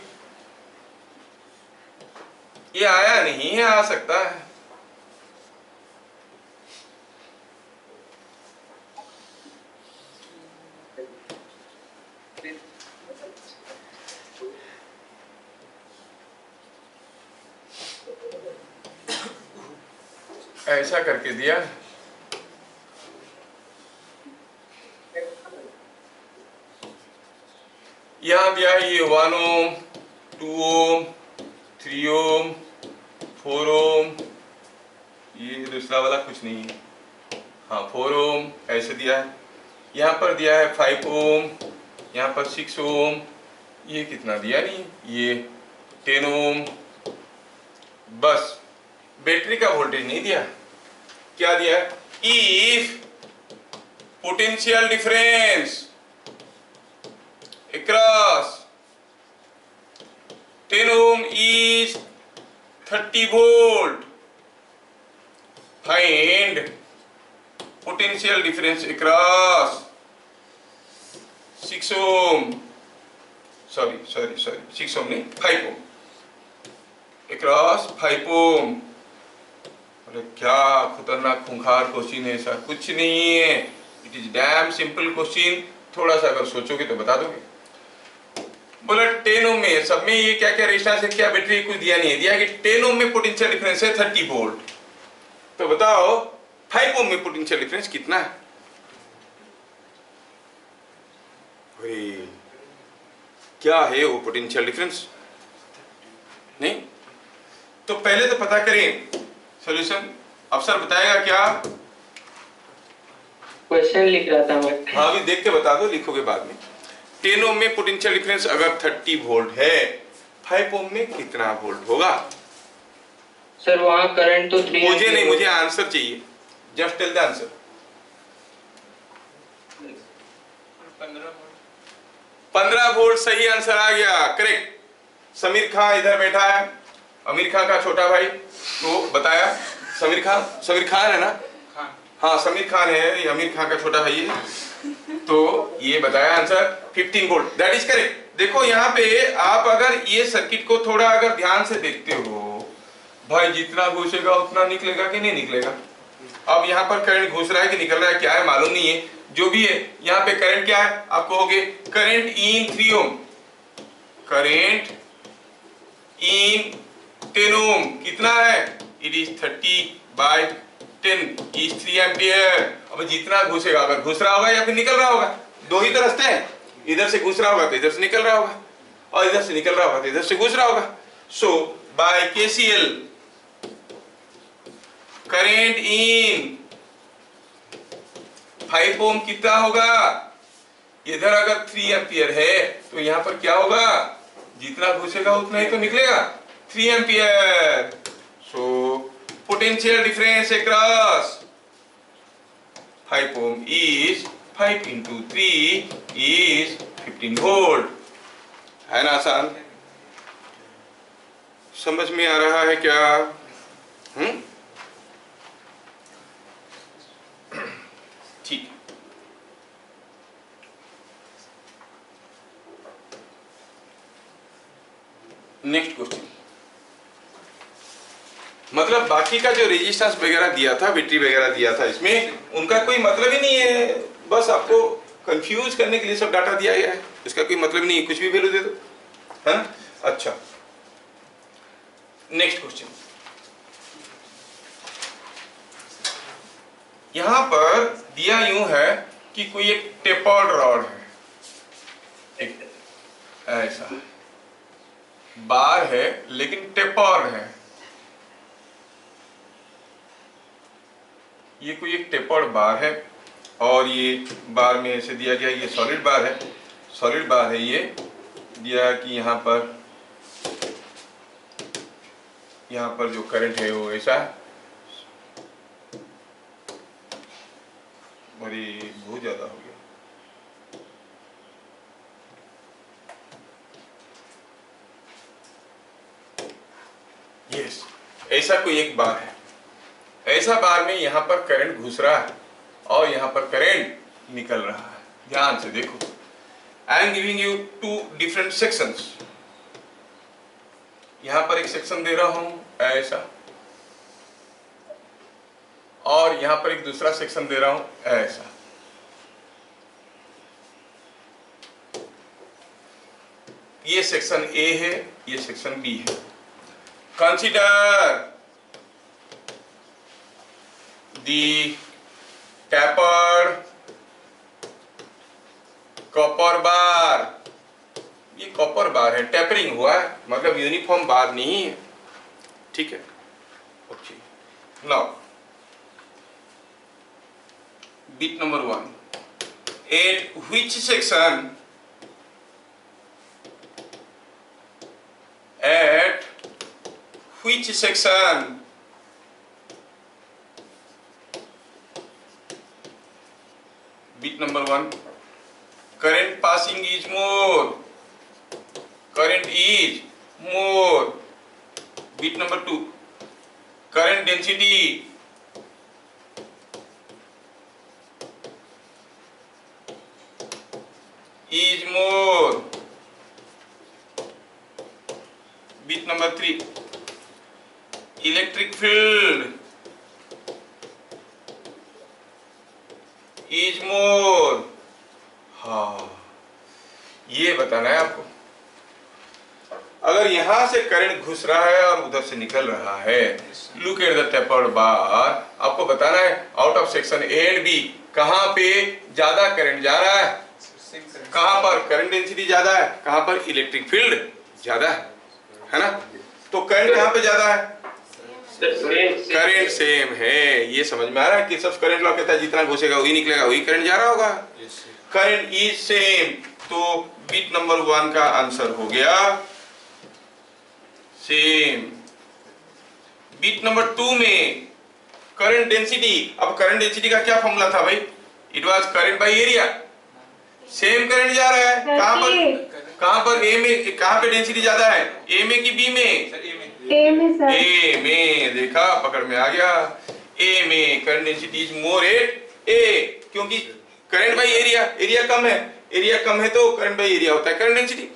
Speaker 1: ये आया नहीं है, आ सकता है। ऐसा करके दिया, यहां दिया है ये 1 ओम, 2 ओम, 3 ओम, 4 ओम, ये दूसरा वाला कुछ नहीं है, हाँ 4 ओम ऐसे दिया है। यहाँ पर दिया है 5 ओम, यहाँ पर 6 ओम, ये कितना दिया नहीं, ये 10 ओम। बस बैटरी का वोल्टेज नहीं दिया। क्या दिया? If potential difference across 10 ohm is 30 volt, find potential difference across 6 ohm, sorry 6 ohm नहीं, 5 ohm, across 5 ohm। अरे क्या खतरनाक खूंखार क्वेश्चन है सर, कुछ नहीं है, it is damn simple question. थोड़ा सा अगर सोचोगे तो बता दोगे। बोला 10 ओम में, सब में ये क्या क्या रेजिस्टेंस है, क्या बैटरी, कुछ दिया नहीं है, दिया कि 10 ओम में पोटेंशियल डिफरेंस है 30 वोल्ट। तो बताओ 5 ओम में पोटेंशियल डिफरेंस कितना है? क्या है वो पोटेंशियल डिफरेंस? नहीं, तो पहले तो पता करें सॉल्यूशन। अफसर बताएगा क्या?
Speaker 5: क्वेश्चन लिख रहा था मैं।
Speaker 1: हाँ, अभी देख के बता दो, लिखोगे बाद में। 10 ओम में पोटेंशियल डिफरेंस अगर 30 वोल्ट है, 5 ओम में कितना वोल्ट होगा?
Speaker 5: सर वहाँ करंट तो 3
Speaker 1: मुझे नहीं, मुझे आंसर चाहिए। Just tell the answer. 15 volt सही आंसर आ गया, करेक्ट। समीर खान इधर बैठा है, आमिर खान का छोटा भाई, तो बताया। समीर खान है ना? हाँ, समीर खान है, ये आमिर खान का छोटा भाई है। तो ये बताया answer 15 volt, that is correct. देखो यहाँ पे आप अगर ये सर्किट को थोड़ा अगर ध्यान से देखते हो, भाई जितना घुसेगा उतना निकलेगा कि नहीं निकलेगा? अब यहाँ पर करंट घुस रहा है कि निकल रहा है क्या है मालूम नहीं है, जो भी है यहाँ पे करंट क्या है आप कहोगे? Current in 3 Om, current in 10 ओम कितना है? It is 30/10 is 3 ampere. अब जितना घुसेगा, अगर घुस रहा होगा या फिर निकल रहा होगा, दो ही तो रास्ते हैं, इधर से घुस रहा होगा तो इधर से निकल रहा होगा, और इधर से निकल रहा होगा तो इधर से घुस रहा होगा। सो बाय केसीएल करंट इन 5 ओम कितना होगा? इधर अगर 3 एम्पियर है तो यहाँ पर क्या होगा? जितना घुसेगा उतना ही तो निकलेगा, 3 ampere. So potential difference across 5 ohm is 5 into 3 is 15 volt. है ना आसान? समझ में आ रहा है क्या? ठीक। नेक्स्ट क्वेश्चन, मतलब बाकी का जो रेजिस्टेंस वगैरह दिया था, बैटरी वगैरह दिया था, इसमें उनका कोई मतलब ही नहीं है, बस आपको कंफ्यूज करने के लिए सब डाटा दिया गया है, इसका कोई मतलब नहीं है, कुछ भी वैल्यू दे दो। हाँ, अच्छा। नेक्स्ट क्वेश्चन, यहां पर दिया यूं है कि कोई एक टेपर्ड रॉड है, एक ऐसा बार है लेकिन टेपर्ड है। ये कोई एक टेपर्ड बार है और ये बार में ऐसे दिया गया, ये सॉलिड बार है, सॉलिड बार है। ये दिया कि यहाँ पर जो करंट है वो ऐसा है, और ये बहुत ज्यादा हो गया। यस, ऐसा कोई एक बार है, ऐसा बार में यहाँ पर करंट घुस रहा है और यहाँ पर करंट निकल रहा है। ध्यान से देखो, I am giving you 2 different sections. यहाँ पर एक सेक्शन दे रहा हूं ऐसा, और यहाँ पर एक दूसरा सेक्शन दे रहा हूं ऐसा। ये सेक्शन ए है, ये सेक्शन बी है। कंसीडर the tapered कॉपर बार। ये कॉपर बार है, टेपरिंग हुआ है, मतलब यूनिफॉर्म बार नहीं है, ठीक है। Okay, now bit number 1, at which section, at which section bit number 1, current passing is more, current is more. Bit number 2, current density is more. Bit number 3, electric field is more. हाँ, ये बताना है आपको। अगर यहां से current घुस रहा है और उधर से निकल रहा है, look at the tapered bar, आपको बताना है out of section A and B कहां पे ज्यादा करंट जा रहा है, कहां पर करंट डेंसिटी ज्यादा है, कहां पर इलेक्ट्रिक फील्ड ज्यादा है ना। तो करंट कहां पे ज्यादा है, करंट सेम है। ये समझ में आ रहा है कि सब करंट लॉ कहता है जितना घुसेगा वही निकलेगा, वही करंट जा रहा होगा। Current is same. तो बिट नंबर 1 का आंसर हो गया सेम। बिट नंबर 2 में करंट डेंसिटी, अब करंट डेंसिटी का क्या फॉर्मूला था भाई, it was current by area. Same current जा रहा है, कहां पर ए में, कहां पे डेंसिटी ज्यादा है, ए में कि बी में,
Speaker 4: ए में सर।
Speaker 1: ए में, देखा पकड़ में आ गया। ए में current density is more at A, क्योंकि करंट बाय एरिया, एरिया कम है, एरिया कम है तो करंट बाय एरिया होता है करंट डेंसिटी,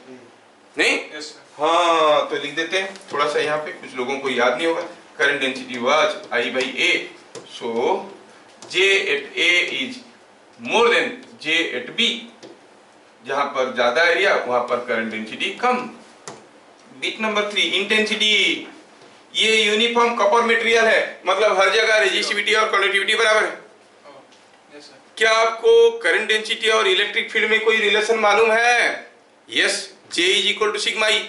Speaker 1: नहीं? हाँ, तो लिख देते हैं थोड़ा सा यहाँ पे, कुछ लोगों को याद नहीं होगा। Current density was I by A, so J at A is more than J at B। जहां पर ज्यादा एरिया वहां पर करंट डेंसिटी कम। बिट नंबर 3 इंटेंसिटी, ये यूनिफॉर्म कॉपर मटेरियल है, मतलब हर जगह रेजिस्टिविटी और कंडक्टिविटी बराबर है। क्या आपको करंट डेंसिटी और इलेक्ट्रिक फील्ड में कोई रिलेशन मालूम है? Yes, J is equal to sigma E,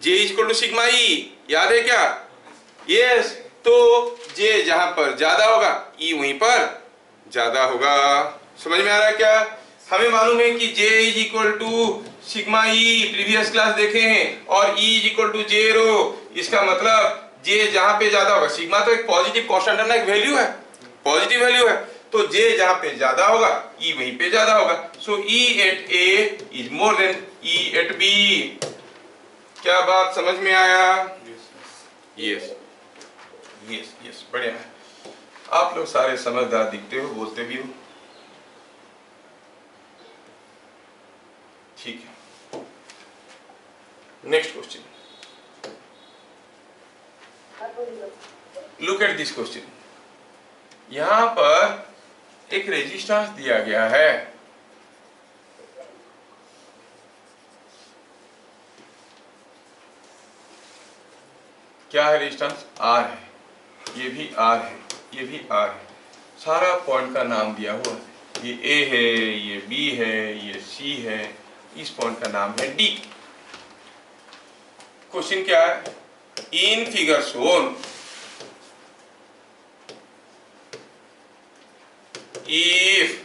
Speaker 1: J is equal to sigma E, याद है क्या? यस, तो J जहां पर ज्यादा होगा E वहीं पर ज्यादा होगा। समझ में आ रहा है क्या? हमें मालूम है कि J is equal to sigma E, previous class देखे हैं, और E is equal to J rho. इसका मतलब J जहां पे ज्यादा होगा, सिग्मा तो एक पॉजिटिव कांस्टेंट है ना, एक वैल्यू है, पॉजिटिव वैल्यू है, तो J जहां पे ज्यादा होगा E वहीं पे ज्यादा होगा। So E at A is more than E at B। क्या बात समझ में आया? यस यस यस, बढ़िया है। आप लोग सारे समझदार दिखते हो, बोलते भी हो, ठीक है। Next question, look at this question. यहां पर एक रेजिस्टेंस दिया गया है, क्या है रेजिस्टेंस? R है, ये भी R है, ये भी R है, सारा पॉइंट का नाम दिया हुआ है, ये A है, ये B है, ये C है, इस पॉइंट का नाम है D। क्वेश्चन क्या है? In figure shown if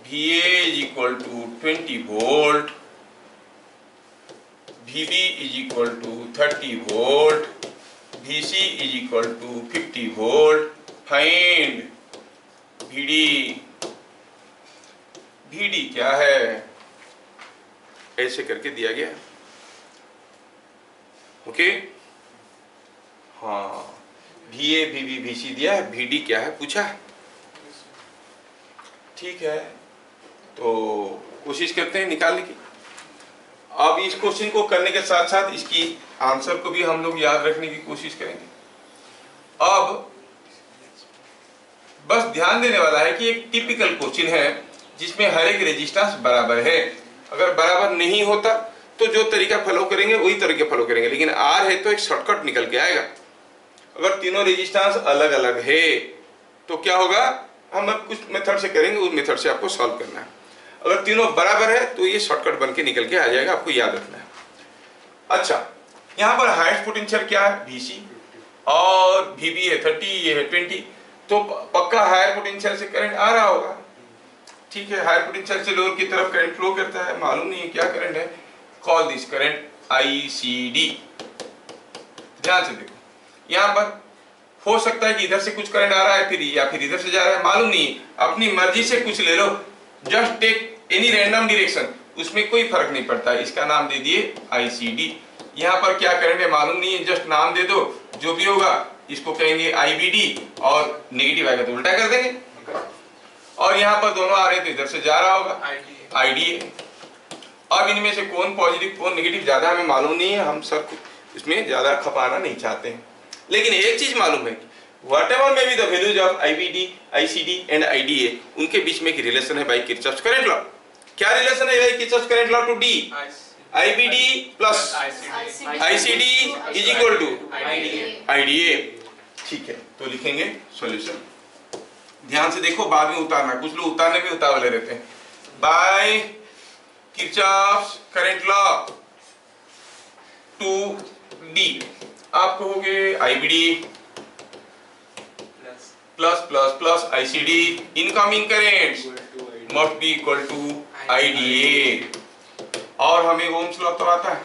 Speaker 1: VA is equal to 20 volt, VB is equal to 30 volt, VC is equal to 50 volt, find VD। VD क्या है? ऐसे करके दिया गया, ओके? हाँ, VA, VB, VC दिया है, VD क्या है पूछा है, ठीक है। तो कोशिश करते हैं निकालने की। अब इस क्वेश्चन को करने के साथ साथ इसकी आंसर को भी हम लोग याद रखने की कोशिश करेंगे। अब बस ध्यान देने वाला है कि एक टिपिकल क्वेश्चन है जिसमें हर एक रेजिस्टेंस बराबर है। अगर बराबर नहीं होता तो जो तरीका फॉलो करेंगे वही तरीका फॉलो करेंगे, लेकिन R है तो एक शॉर्टकट निकल के आएगा। अगर तीनों रेजिस्टेंस अलग अलग है तो क्या होगा, हम अब कुछ मेथड से करेंगे, उस मेथड से आपको सॉल्व करना है। अगर तीनों बराबर है तो ये शॉर्टकट बन के निकल के आ जाएगा, आपको याद रखना है। अच्छा, यहाँ पर हाईएस्ट पोटेंशियल क्या है? VC, और VB है 30, ये है 20, तो पक्का हायर पोटेंशियल से करंट आ रहा होगा, ठीक है। हायर पोटेंशियल से लोअर की तरफ करंट फ्लो करता है, मालूम नहीं है क्या करंट है। Call this current ICD। ध्यान से देखो, यहाँ पर हो सकता है कि इधर से कुछ करंट आ रहा है फिर, या फिर इधर से जा रहा है, मालूम नहीं, अपनी मर्जी से कुछ ले लो, just take any random direction, उसमें कोई फर्क नहीं पड़ता। इसका नाम दे दिए ICD। यहाँ पर क्या करंट है मालूम नहीं है, जस्ट नाम दे दो, जो भी होगा इसको कहेंगे IBD, और नेगेटिव आएगा तो उल्टा कर देंगे। और यहाँ पर दोनों आ रहे हैं तो इधर से जा रहा होगा, ID है। अब इनमें से कौन पॉजिटिव कौन नेगेटिव ज्यादा हमें मालूम नहीं है, हम सर इसमें ज्यादा खपाना नहीं चाहते हैं, लेकिन एक चीज मालूम है, whatever may be the values of IBD, ICD and IDA, उनके बीच में एक रिलेशन है बाय किरचॉफ्स करंट लॉ। क्या रिलेशन है Kirchhoff current law to D? IBD plus ICD is equal to IDA। ठीक है, तो लिखेंगे सॉल्यूशन। ध्यान से देखो, बाद में उतारना, कुछ लोग उतारने में उतावले रहते हैं। By Kirchhoff current law to D आप कहोगे IBD plus plus plus ICD incoming currents must be equal to IDA। और हमें ओम्स लॉ तो आता है।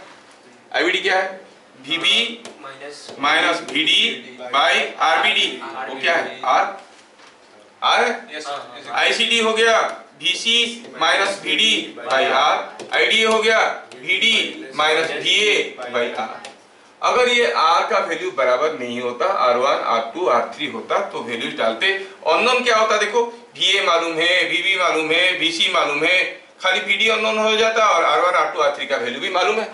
Speaker 1: IBD क्या है? VB minus VD by RBD। वो क्या है? R है। ICD हो गया VC minus VD by R। IDA हो गया VD minus VA by R। अगर ये R का वैल्यू बराबर नहीं होता, R1 R2 R3 होता, तो वैल्यू डालते। अननोन क्या होता देखो, VA मालूम है, VB मालूम है, VC मालूम है, खाली VD अननोन हो जाता और R1 R2 R3 का वैल्यू भी मालूम है।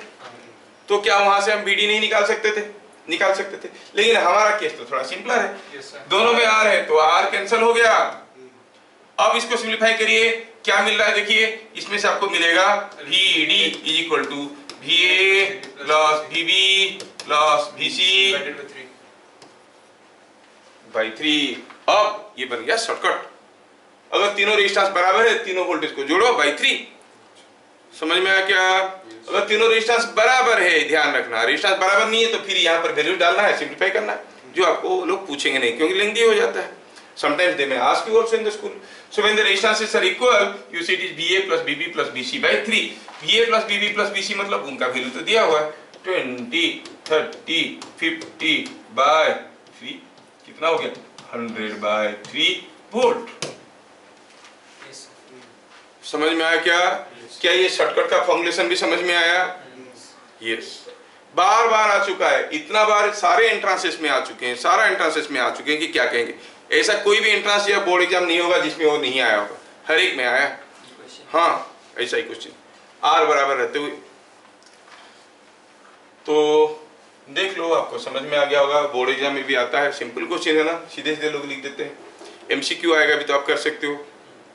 Speaker 1: तो क्या वहां से हम VD नहीं निकाल सकते थे? निकाल सकते थे, लेकिन हमारा केस तो थोड़ा सिंपलर है। दोनों में R है तो R कैंसिल हो गया। अब इसको सिंप्लीफाई करिए, क्या मिल रहा है देखिए, इसमें से आपको मिलेगा VD is equal to VA plus VB plus VC by 3। अब ये बन गया शॉर्टकट। अगर तीनों रेजिस्टेंस बराबर है, तीनों वोल्टेज को जोड़ो बाई 3। समझ में आया क्या? अगर तीनों रेजिस्टेंस बराबर है, ध्यान रखना, रेजिस्टेंस बराबर नहीं है तो फिर यहाँ पर वैल्यू डालना है, सिंप्लीफाई करना है, जो आपको लोग पूछेंगे नहीं, क्योंकि लेंथी हो जाता है। Sometimes they may ask you also in the school. So when the resistances are equal, you see it is VA plus BB plus BC by 3. VA plus BB plus BC मतलब उनका value तो दिया हुआ है, 20, 30, 50 by 3 कितना हो गया? 100 by 3 volt. समझ में आया क्या? क्या ये शॉर्टकट का फॉर्मुलेशन भी समझ में आया? यस। बार बार आ चुका है, इतना बार सारे एंट्रांसेस में आ चुके हैं, सारा एंट्रांसेस में आ चुके हैं कि क्या कहेंगे। ऐसा कोई भी एंट्रांस या बोर्ड एग्जाम नहीं होगा जिसमें वो नहीं आया होगा, हर एक में आया। हाँ, ऐसा ही क्वेश्चन R बराबर रहते हुए। तो देख लो, आपको समझ में आ गया होगा। बोर्ड एग्जाम में भी आता है, सिंपल क्वेश्चन है ना, सीधे सीधे लोग लिख देते हैं। MCQ आएगा भी तो आप कर सकते हो,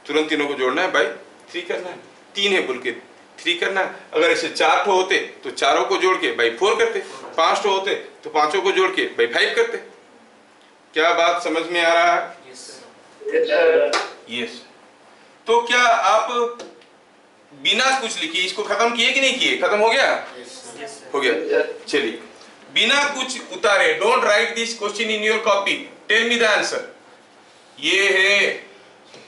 Speaker 1: तुरंत तीनों को जोड़ना है, बाई 3 करना है। 3 है बोल के 3 करना है। अगर ऐसे 4 ठो होते तो चारों को जोड़ के बाई 4 करते, 5 ठो होते तो 5 को जोड़ के बाई 5 करते। क्या बात समझ में आ रहा है? यस। तो क्या आप बिना कुछ लिखे इसको खत्म किए कि नहीं किए? खत्म हो गया? हो गया। चलिए, बिना कुछ उतारे, don't write this question in your copy, tell me the answer. ये है,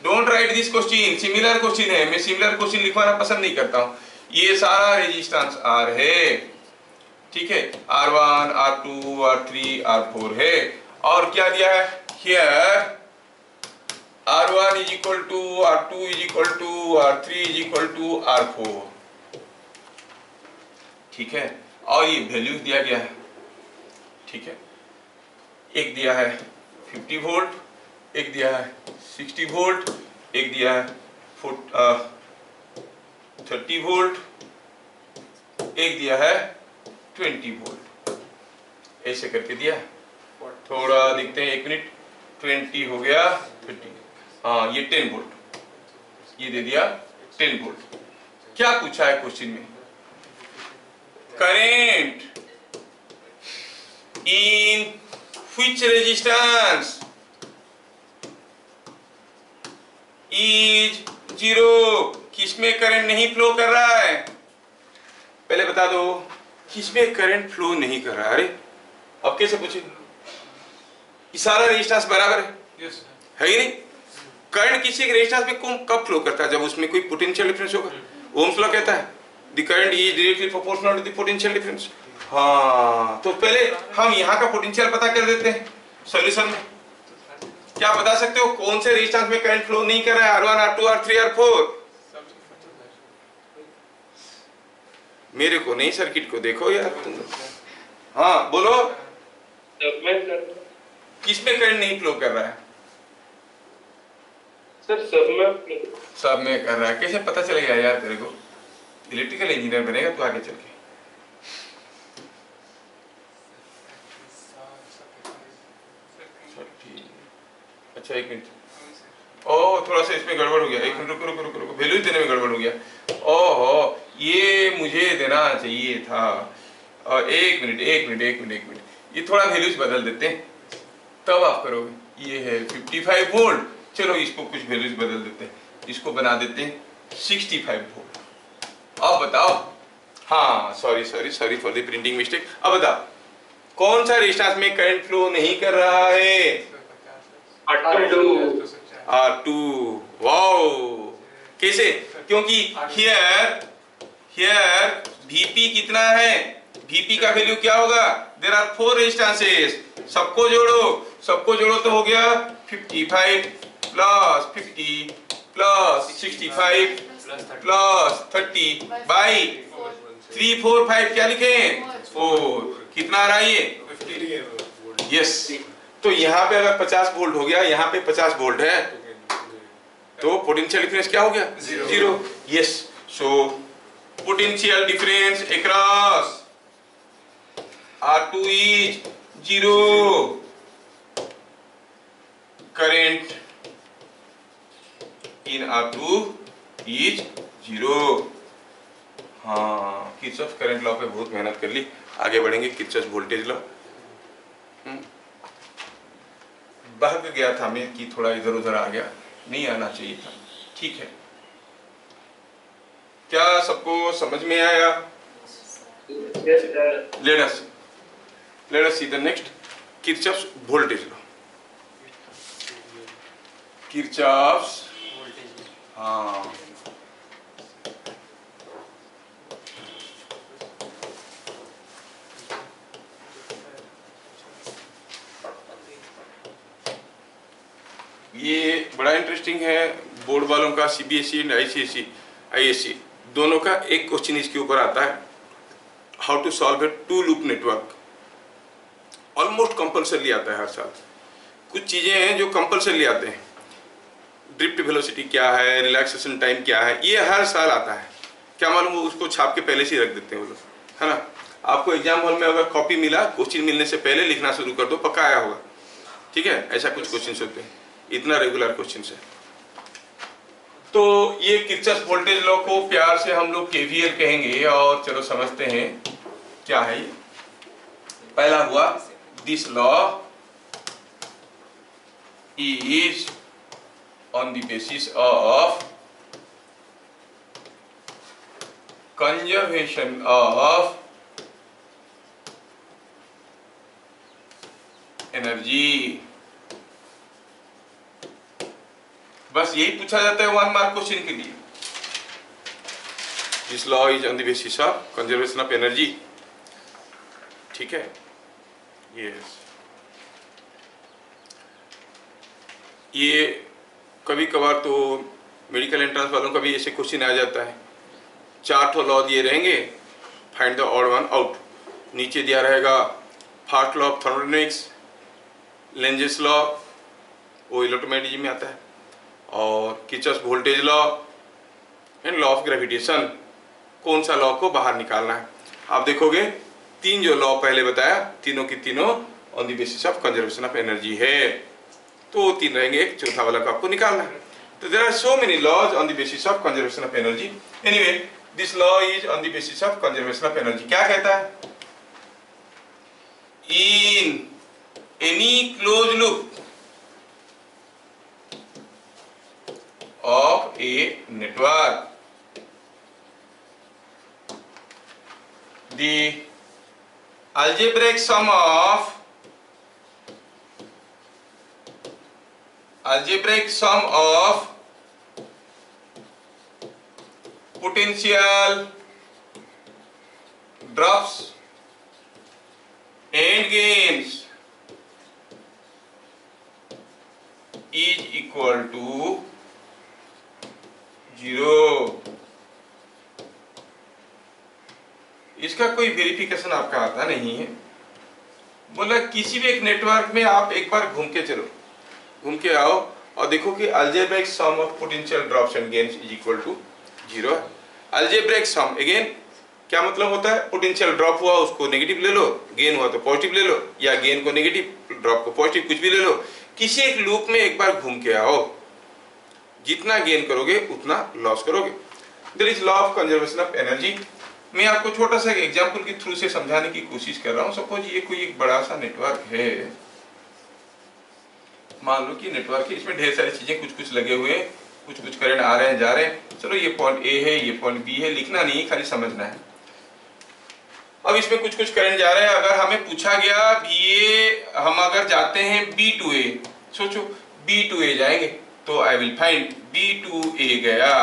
Speaker 1: don't write this question, similar question है, मैं सिमिलर क्वेश्चन लिखवाना पसंद नहीं करता हूं। ये सारा रेजिस्टेंस R है, ठीक है, R1 R2 R3 R4 है। और क्या दिया है here? R1 is equal to R2 is equal to R3 is equal to R4, ठीक है। और ये वैल्यू दिया गया है, ठीक है। एक दिया है 50 वोल्ट, एक दिया है 60 वोल्ट, एक दिया है 30 वोल्ट, एक दिया है 20 वोल्ट, ऐसे करके दिया है। थोड़ा देखते हैं, 1 मिनट। 20 हो गया, 50, हाँ ये 10 वोल्ट, ये दे दिया 10 वोल्ट। क्या पूछा है क्वेश्चन में? Current in which resistance is 0? किसमें करंट नहीं फ्लो कर रहा है? पहले बता दो, किसमें करंट फ्लो नहीं कर रहा है? अरे अब कैसे पूछे? सारा रेजिस्टेंस बराबर है, है ही नहीं। करंट किसी एक रेजिस्टेंस में कब फ्लो करता है? जब उसमें कोई पोटेंशियल डिफरेंस होगा। ओम्स लॉ कहता है the current is directly proportional to the potential difference. हाँ, तो पहले हम यहाँ का पोटेंशियल पता कर देते हैं सॉल्यूशन में। क्या बता सकते हो कौन से रेजिस्टेंस में करंट फ्लो नहीं कर रहा है? R1 R2 R3 R4। मेरे को नहीं, सर्किट को देखो यार तुम। हाँ बोलो, किसमें करंट नहीं फ्लो कर रहा है?
Speaker 5: सर
Speaker 1: सब में कर रहा है। कैसे पता चलेगा यार तेरे को? इलेक्ट्रिकल इंजीनियर बनेगा तू आगे चल के। अच्छा 1 मिनट, ओ थोड़ा सा इसमें गड़बड़ हो गया। 1 मिनट रुको रुको रुको रुको, वैल्यू देने में गड़बड़ हो गया। ओहो, ये मुझे देना चाहिए था। और एक मिनट, ये थोड़ा वैल्यूज बदल देते हैं, तब आप करोगे। ये है 55 वोल्ट, चलो इसको कुछ वैल्यूज बदल देते हैं, इसको बना देते हैं 65 वोल्ट। अब बताओ, हाँ sorry for the printing mistake. अब बताओ कौन सा रेजिस्टेंस में करंट फ्लो नहीं कर रहा है? R2। वाओ, कैसे? क्योंकि हियर Vp कितना है? Vp का वैल्यू क्या होगा? देयर आर 4 रेजिस्टेंसेस, सबको जोड़ो तो हो गया 55 प्लस 50 प्लस 65 प्लस 30 बाई 3 4 5, क्या लिखें? 4। कितना आ रहा है ये? यस। तो यहाँ पे अगर 50 वोल्ट हो गया, यहाँ पे 50 वोल्ट है, तो पोटेंशियल डिफरेंस क्या हो गया? 0। Yes, so potential difference across R2 is 0, current in R2 is 0। हाँ, किरचॉफ करंट लॉ पे बहुत मेहनत कर ली, आगे बढ़ेंगे किरचॉफ वोल्टेज लॉ। बहक गया था मैं कि थोड़ा इधर उधर आ गया, नहीं आना चाहिए था। ठीक है, क्या सबको समझ में आया? Let us see the next Kirchhoff's voltage law. Kirchhoff's, हाँ, ये बड़ा इंटरेस्टिंग है। बोर्ड वालों का CBSE एंड ISC दोनों का एक क्वेश्चन इसके ऊपर आता है, how to solve a 2 loop network. Almost compulsory आता है हर साल। कुछ चीजें हैं जो कंपल्सरी आते हैं, ड्रिफ्ट वेलोसिटी क्या है, रिलैक्सेशन टाइम क्या है, ये हर साल आता है। क्या मालूम, वो उसको छाप के पहले से ही रख देते हैं वो लोग, है ना। आपको एग्जाम हॉल में अगर कॉपी मिला, क्वेश्चन मिलने से पहले लिखना शुरू कर दो, पक्का आया होगा। ठीक है, ऐसा कुछ क्वेश्चन होते हैं, इतना रेगुलर क्वेश्चन है। तो ये किरचॉफ वोल्टेज लॉ को प्यार से हम लोग KVL कहेंगे, और चलो समझते हैं क्या है ये। पहला हुआ, this law is on the basis of conservation of energy। बस यही पूछा जाता है 1 मार्क क्वेश्चन के लिए। This law is on the basis of conservation of energy। ठीक है, यस। ये कभी कभार तो मेडिकल एंट्रेंस वालों का भी ऐसे क्वेश्चन आ जाता है। 4 ठो लॉ दिए रहेंगे, find the odd one out. नीचे दिया रहेगा first law of thermodynamics, Lenz's law, वो इलेक्ट्रोमैग्नेटिज्म में आता है, और Kirchhoff voltage law and law of gravitation. कौन सा लॉ को बाहर निकालना है। आप देखोगे 3 जो लॉ पहले बताया, तीनों की तीनों on the basis of conservation of energy है, तो 3 रहेंगे, एक चौथा वाला को आपको निकालना है। तो there are so many laws on the basis of conservation of energy. Anyway, this law is on the basis of conservation of energy. क्या कहता है? In any close loop of a network, the algebraic sum of potential drops and gains is equal to 0। इसका कोई verification आपका आता नहीं है। बोला किसी भी एक नेटवर्क में आप एक बार घूम के चलो, घूम के आओ और देखो कि algebraic sum of potential drops and gains is equal to 0 है। अलजेब्रिक सम अगेन क्या मतलब होता है? पोटेंशियल ड्रॉप हुआ उसको नेगेटिव ले लो, गेन हुआ तो पॉजिटिव ले लो, या गेन को नेगेटिव, ड्रॉप को पॉजिटिव, कुछ भी ले लो। किसी एक लूप में एक बार घूम के आओ, जितना गेन करोगे उतना लॉस करोगे। There is law of conservation of energy. मैं आपको छोटा सा एग्जांपल के थ्रू से समझाने की कोशिश कर रहा हूँ। सपोज ये कोई एक बड़ा सा नेटवर्क है, मान लो कि नेटवर्क है, इसमें ढेर सारी चीजें कुछ कुछ लगे हुए हैं, कुछ कुछ करंट आ रहे हैं जा रहे हैं। चलो ये पॉइंट ए है, ये पॉइंट बी है, लिखना नहीं खाली समझना है। अब इसमें कुछ कुछ करंट जा रहे हैं। अगर हमें पूछा गया ये हम अगर जाते हैं बी टू ए, सोचो बी टू ए जाएंगे तो I will find B to A गया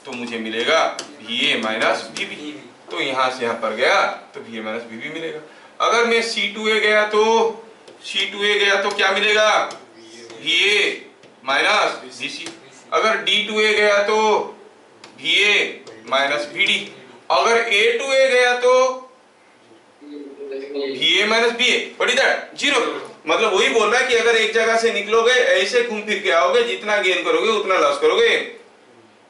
Speaker 1: तो मुझे मिलेगा V A minus V B. तो यहाँ से यहाँ पर गया तो V A minus V B मिलेगा। अगर मैं सी टू ए गया तो क्या मिलेगा? V A minus V C. अगर डी टू ए गया तो V A minus V D. अगर ए टू ए गया तो V A minus B A. What is that? Zero. मतलब वही बोल रहा है कि अगर एक जगह से निकलोगे ऐसे घूम फिर के आओगे, जितना गेन करोगे उतना लॉस करोगे।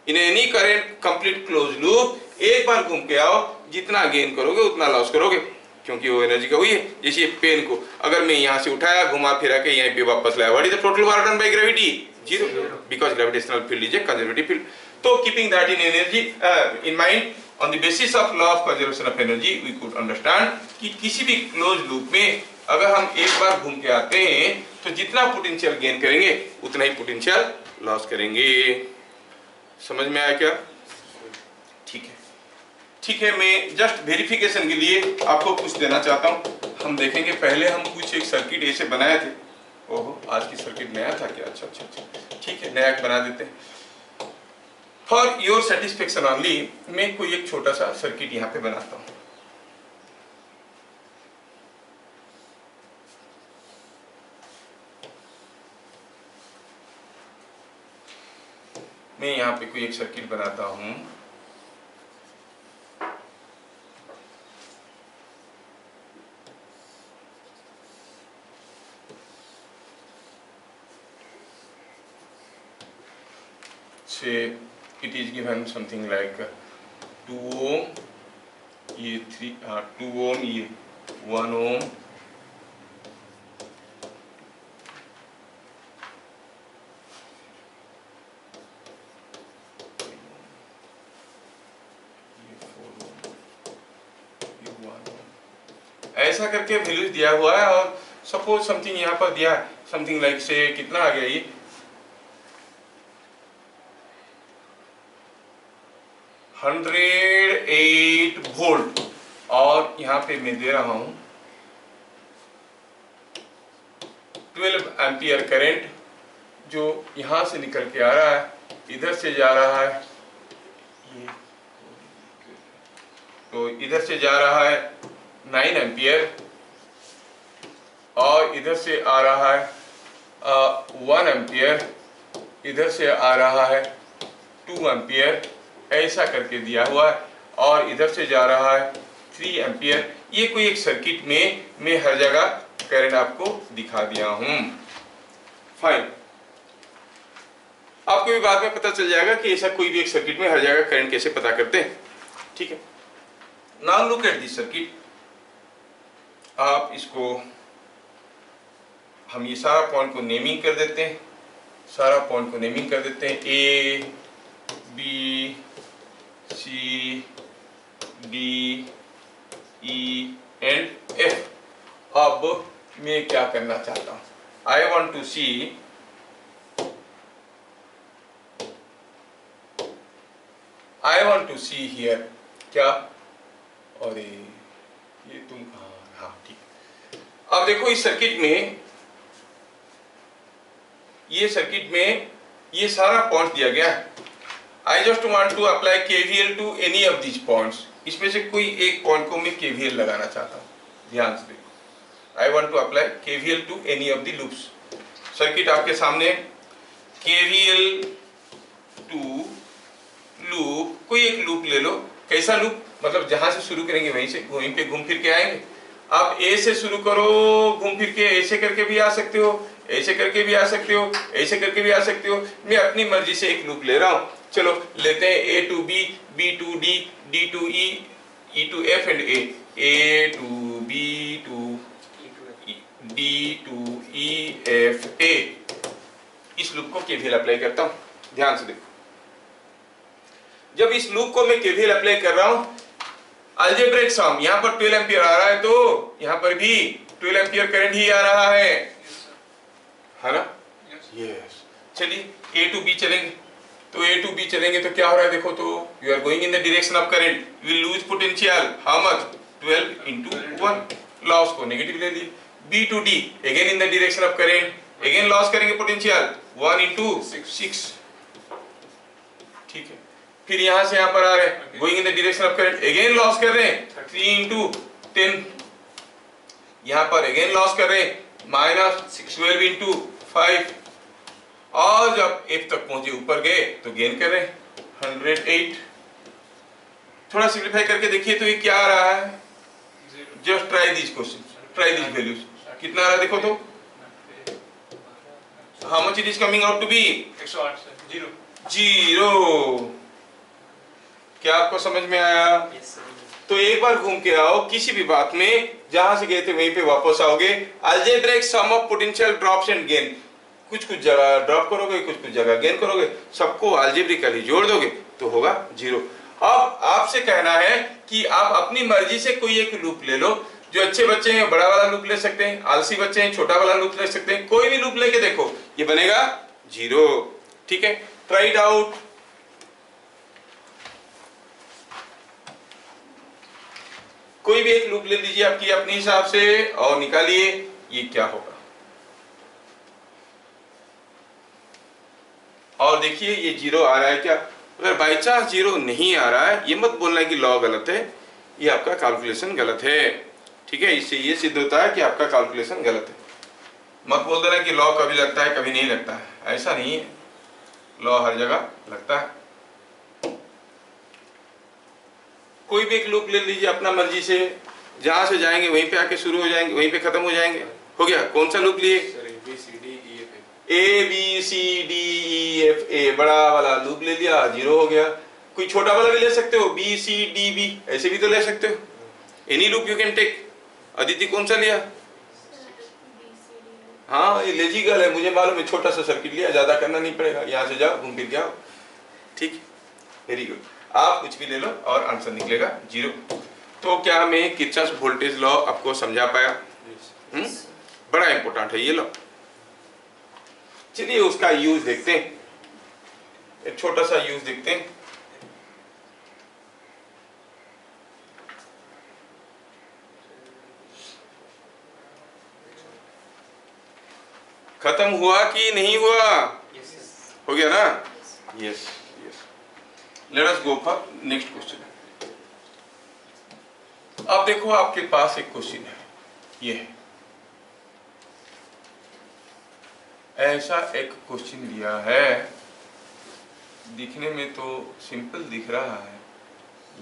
Speaker 1: In any current complete close loop एक बार घूम के आओ, जितना गेन करोगे उतना लॉस करोगे, क्योंकि वो एनर्जी का वही है। जैसे पेन को अगर मैं यहाँ से उठाया, घुमा फिरा के यहीं पे वापस लाया, what is the total work done by gravity? Zero, because gravitational field is a conservative field. तो keeping that in energy in mind, on the basis of law of conservation of energy we could understand कि किसी भी close loop में अगर हम एक बार घूम के आते हैं तो जितना पोटेंशियल गेन करेंगे उतना ही पोटेंशियल लॉस करेंगे। समझ में आया क्या? ठीक है। मैं जस्ट वेरिफिकेशन के लिए आपको कुछ देना चाहता हूँ। हम देखेंगे, पहले हम कुछ एक सर्किट ऐसे बनाए थे। ओहो, आज की सर्किट नया था क्या? अच्छा, ठीक है, नया बना देते हैं। फॉर योर सेटिस्फेक्शन ओनली मैं कोई एक छोटा सा सर्किट यहाँ पे बनाता हूँ। मैं यहाँ पे कोई एक सर्किट बनाता हूँ। Say it is given something like 2 ohm, ये 2 ohm, ये 1 ohm, ऐसा करके वैल्यूज दिया हुआ है। और सपोज समथिंग यहाँ पर दिया है, समथिंग लाइक से कितना आ गया ये 108 वोल्ट, और यहाँ पे मैं दे रहा हूँ 12 एम्पियर करंट जो यहाँ से निकल के आ रहा है, इधर से जा रहा है, ये तो इधर से जा रहा है 9 एम्पियर, और इधर से आ रहा है 1 एम्पियर, इधर से आ रहा है 2 एम्पियर, ऐसा करके दिया हुआ है, और इधर से जा रहा है 3 एम्पियर। ये कोई एक सर्किट में मैं हर जगह करंट आपको दिखा दिया हूं। फाइन, आपको भी बाद में पता चल जाएगा कि ऐसा कोई भी एक सर्किट में हर जगह करंट कैसे पता करते हैं। ठीक है, now look at this circuit. आप इसको, हम ये सारा पॉइंट को नेमिंग कर देते हैं, A B C D E and F. अब मैं क्या करना चाहता हूं, I want to see here क्या, और ये तुम कहाँ, हाँ ठीक। अब देखो इस सर्किट में, ये सारा पॉइंट दिया गया है। I just want to apply KVL to any of these points। इसमें से कोई एक पॉइंट को मैं KVL लगाना चाहता हूँ, ध्यान से देखो। I want to apply KVL to any of the loops। Circuit आपके सामने, KVL to लूप, कोई एक लूप ले लो। कैसा लूप? मतलब जहां से शुरू करेंगे वहीं पे घूम फिर के आएंगे। आप ए से शुरू करो, घूम फिर के ऐसे करके भी आ सकते हो, ऐसे करके भी आ सकते हो, ऐसे करके भी आ सकते हो। मैं अपनी मर्जी से एक लूप ले रहा हूँ। चलो लेते हैं A to B, B to D, D to E, E to F and A to B to D to E F A. इस लूप को केवीएल अप्लाई करता हूँ, ध्यान से देखो। जब इस लूप को मैं केवीएल अप्लाई कर रहा हूं, अलजेब्रिक सम यहाँ पर 12 एम्पियर आ रहा है, तो यहाँ पर भी 12 एम्पियर करंट ही आ रहा है ना? यस। चलिए ए टू बी चलेंगे, तो ए टू बी चलेंगे तो क्या हो रहा है देखो, तो you are going in the direction of current, you will lose potential, how much? 12 into 1, loss को नेगेटिव ले लिए। B to D again in the direction of current, again loss करेंगे पोटेंशियल 1 into 6, ठीक है। फिर यहां से यहां पर आ रहे हैं, going in the direction of current, again loss कर रहे हैं 3 into 10, यहां पर अगेन लॉस कर रहे हैं -12 into 5, और जब F तक पहुंचे ऊपर गए तो गेन कर रहे हैं 108। थोड़ा सिंपलीफाई करके देखिए तो ये क्या आ रहा है, just try this question, try this values, कितना आ रहा है देखो तो, how much it is coming out to be?
Speaker 2: 108 sir,
Speaker 1: 0। क्या आपको समझ में आया? तो एक बार घूम के आओ किसी भी बात में, जहां से गए थे वहीं पे वापस आओगे। Algebraic sum of potential drops and gain, कुछ कुछ जगह ड्रॉप करोगे, कुछ कुछ जगह गेन करोगे, सबको अलजेब्रिकली जोड़ दोगे तो होगा 0। अब आपसे कहना है कि आप अपनी मर्जी से कोई एक लूप ले लो, जो अच्छे बच्चे हैं बड़ा वाला लूप ले सकते हैं, आलसी बच्चे हैं छोटा वाला लूप ले सकते हैं, कोई भी लूप लेके देखो ये बनेगा 0, ठीक है। Try it out. कोई भी एक लूप ले लीजिए आपकी अपने हिसाब से और निकालिए ये क्या होगा, और देखिए ये 0 आ रहा है क्या? अगर बाई चांस 0 नहीं आ रहा है, ये मत बोलना है कि लॉ गलत है, ये आपका कैलकुलेशन गलत है, ठीक है। इससे ये सिद्ध होता है कि आपका कैलकुलेशन गलत है। मत बोल देना कि लॉ कभी लगता है कभी नहीं लगता है, ऐसा नहीं है, लॉ हर जगह लगता है। कोई भी एक लूप ले लीजिए अपना मर्जी से, जहां से जाएंगे वहीं पे आके शुरू हो जाएंगे, वहीं पे खत्म हो जाएंगे। हो गया, कौन सा लूप लिए? A B C D E F A, बड़ा वाला लूप ले लिया, 0 हो गया। कोई छोटा वाला भी ले सकते हो, बी सी डी बी, ऐसे भी तो ले सकते हो, any loop you can take. Aditi कौन सा लिया? हाँ ये लेजिकल है, मुझे मालूम है, छोटा सा सर्किट लिया, ज्यादा करना नहीं पड़ेगा, यहाँ से जाओ घूम फिर के आओ, ठीक, वेरी गुड। आप कुछ भी ले लो और आंसर निकलेगा 0। तो क्या मैं किरचॉफ वोल्टेज लॉ आपको समझा पाया? बड़ा इंपॉर्टेंट है ये लॉ। चलिए उसका यूज देखते हैं, एक छोटा सा यूज देखते हैं। खत्म हुआ कि नहीं हुआ? हो गया ना? Yes yes. Late us go for next question. अब देखो आपके पास एक क्वेश्चन है, ये है, ऐसा एक क्वेश्चन दिया है, दिखने में तो सिंपल दिख रहा है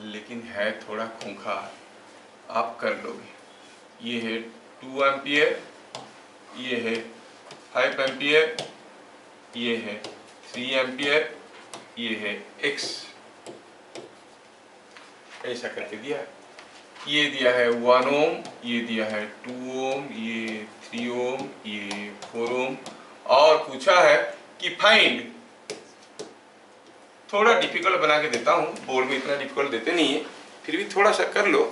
Speaker 1: लेकिन है थोड़ा खूंखार, आप कर लोगे। ये है 2 एम्पियर, ये है 5 एम्पियर, ये है 3 एम्पियर, ये है x, ऐसा करके दिया है। ये दिया है 1 ओम, ये दिया है 2 ओम, ये 3 ओम, ये 4 ओम, और पूछा है कि फाइंड, थोड़ा डिफिकल्ट बना के देता हूं, बोर्ड में इतना डिफिकल्ट देते नहीं है, फिर भी थोड़ा सा कर लो।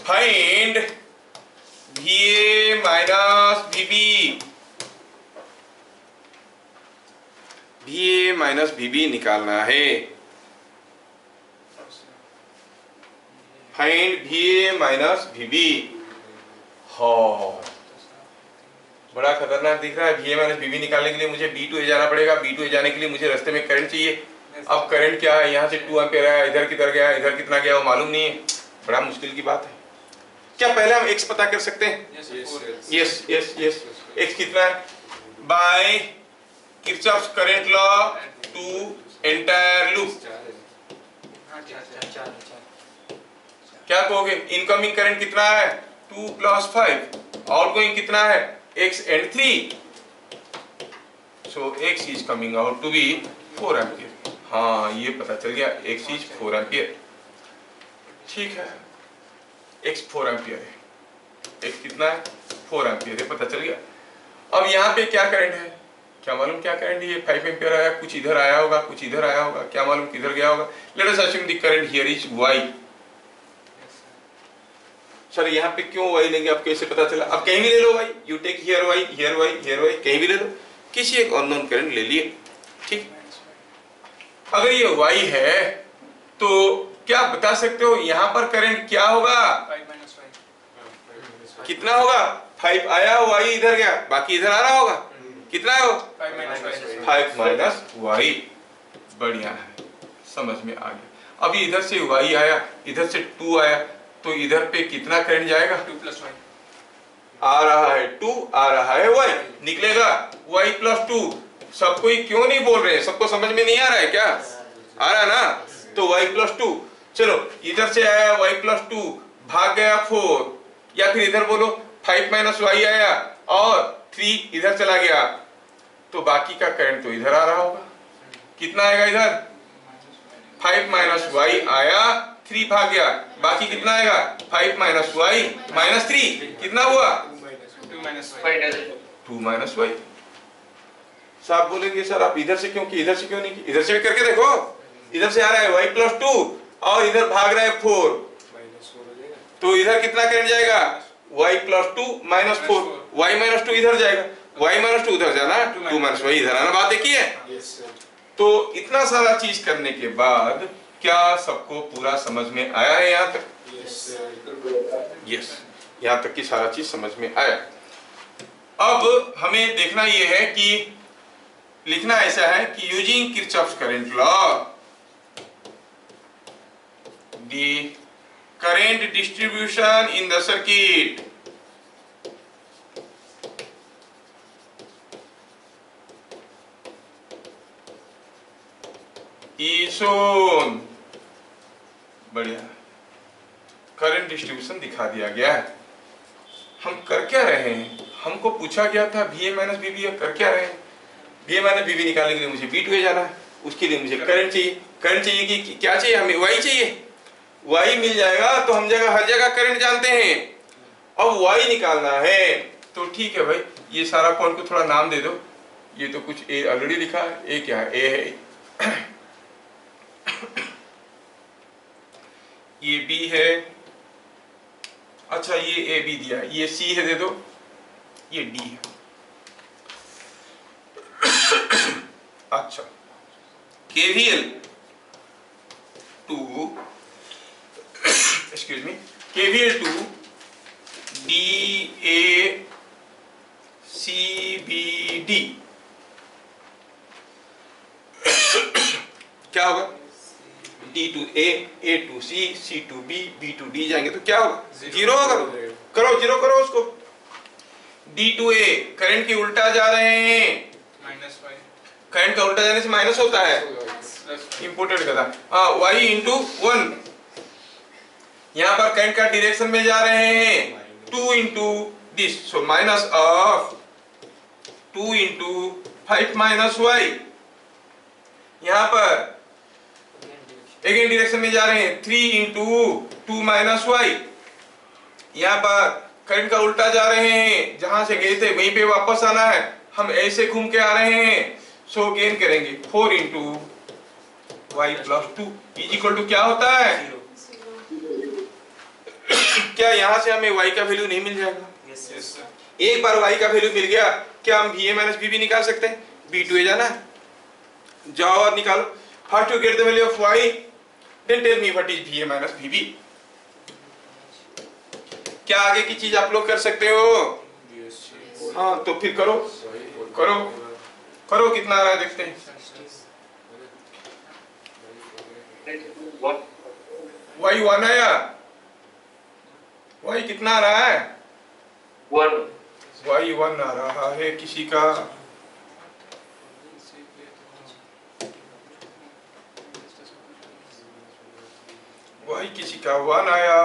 Speaker 1: Find VA minus VB, VA minus VB निकालना है। Find VA minus VB। हाँ बड़ा खतरनाक दिख रहा है। VA माइनस VB निकालने के लिए मुझे B2A जाना पड़ेगा, B2A जाने के लिए मुझे रास्ते में करंट चाहिए। अब करंट क्या है, यहाँ से 2 एम्पियर आया, इधर किधर गया, इधर कितना गया वो मालूम नहीं है, बड़ा मुश्किल की बात है। क्या पहले हम x पता कर सकते हैं? Yes yes yes. x कितना है? By Kirchhoff current law to entire loop. क्या कहोगे? इनकमिंग करंट कितना है? 2 + 5, आउटगोइंग कितना है? x and 3, so x is coming out to be 4 ampere. हाँ ये पता चल गया, x is 4 एम्पियर, ठीक है, x 4 एम्पियर है, x कितना है? 4 एम्पियर है, पता चल गया। अब यहाँ पे क्या करंट है? क्या मालूम क्या करंट, ये 5 एम्पियर आया, कुछ इधर आया होगा, कुछ इधर आया होगा, क्या मालूम किधर गया होगा। Let us assume the current here is y। Sir यहाँ पे क्यों y लेंगे, आप कैसे पता चला? आप कहीं भी ले लो y, you take here y, here y, here y, कहीं भी ले लो, किसी एक अननोन करंट ले लिए, ठीक। अगर ये y है तो क्या बता सकते हो यहाँ पर करंट क्या होगा?
Speaker 2: 5 minus 5.
Speaker 1: कितना होगा? 5 आया, y इधर गया, बाकी इधर आ रहा होगा, कितना है वो?
Speaker 2: 5 minus 5.
Speaker 1: 5 minus y। बढ़िया है, समझ में आ गया। अभी इधर से y आया, इधर से 2 आया, तो इधर पे कितना करंट जाएगा?
Speaker 2: 2 plus 1.
Speaker 1: आ रहा है 2, आ रहा है y, निकलेगा y प्लस 2। सबको ही क्यों नहीं बोल रहे हैं? सबको समझ में नहीं आ रहा है क्या? आ रहा है ना? तो y प्लस 2, चलो इधर से आया y प्लस 2, भाग गया 4, या फिर इधर बोलो 5 माइनस y आया और 3 इधर चला गया, तो बाकी का करंट तो इधर आ रहा होगा। कितना आएगा इधर? 5 माइनस y आया, 3 भाग गया, बाकी कितना आएगा? 5 माइनस y माइनस 3, कितना हुआ?
Speaker 2: 2 minus 5.
Speaker 5: Minus
Speaker 1: 2 minus y। साहब बोलेंगे सर आप इधर से क्यों की, इधर से क्यों नहीं की? इधर से भी करके देखो, इधर से आ रहा है y प्लस 2 और इधर भाग रहा है 4, तो इधर कितना करंट जाएगा? y plus 2 minus 4, y minus 2 इधर जाएगा, y माइनस 2 उधर जाना, 2 माइनस y इधर आना। बात एक ही है। तो इतना सारा चीज करने के बाद क्या सबको पूरा समझ में आया है यहाँ तक? यस, यहाँ तक की सारा चीज समझ में आया। अब हमें देखना यह है कि लिखना ऐसा है कि using Kirchhoff's current law the current distribution in the circuit is shown। बढ़िया, करंट डिस्ट्रीब्यूशन दिखा दिया गया है। हम कर क्या रहे हैं? हमको पूछा गया था VA माइनस VB, कर क्या रहे हैं? VA माइनस VB निकालने के लिए मुझे V2 जाना है, उसके लिए मुझे करंट चाहिए। करंट चाहिए कि क्या चाहिए हमें? Y चाहिए। Y मिल जाएगा तो हम हर जगह करंट जानते हैं। अब Y निकालना है तो ठीक है भाई, ये सारा पॉइंट को थोड़ा नाम दे दो। ये तो कुछ A ऑलरेडी लिखा है, A क्या है? A है, ये B है, अच्छा ये A B दिया है, ये C है, दे दो, ये D है। अच्छा, KVL to excuse me, KVL to DA CBD क्या होगा? D to A, A to C, C to B, B to D जाएंगे तो क्या होगा? जीरो होगा। करो जीरो करो उसको। D to A, करंट के उल्टा जा रहे हैं,
Speaker 2: minus 5.
Speaker 1: करंट का उल्टा जाने से माइनस होता है,
Speaker 2: Plus 5.
Speaker 1: इंपोर्टेड का था। Y इंटू 1, यहाँ पर करंट का डायरेक्शन में जा रहे हैं 2 into this, so minus of 2 into 5 minus y। यहाँ पर अगेन डायरेक्शन में जा रहे हैं 3 इंटू 2 माइनस y। यहाँ पर करंट का उल्टा जा रहे हैं, जहां से गए थे वहीं पे वापस आना है, हम ऐसे घूम के आ रहे हैं, सो गेन करेंगे 4 into y plus 2 is equal to क्या होता है? क्या यहाँ से हमें y का वैल्यू नहीं मिल जाएगा?
Speaker 2: Yes, sir.
Speaker 1: एक बार y का वैल्यू मिल गया, क्या हम VA माइनस VB निकाल सकते हैं? B2 जाना है, जाओ और निकालो। First you get the value of y, then tell me what is VA minus VB। क्या आगे की चीज आप लोग कर सकते हो? हाँ तो फिर करो करो करो, कितना आ रहा है देखते हैं। y 1 आया, y कितना आ रहा है?
Speaker 5: 1
Speaker 1: y 1 आ रहा है किसी का, y किसी का 1 आया,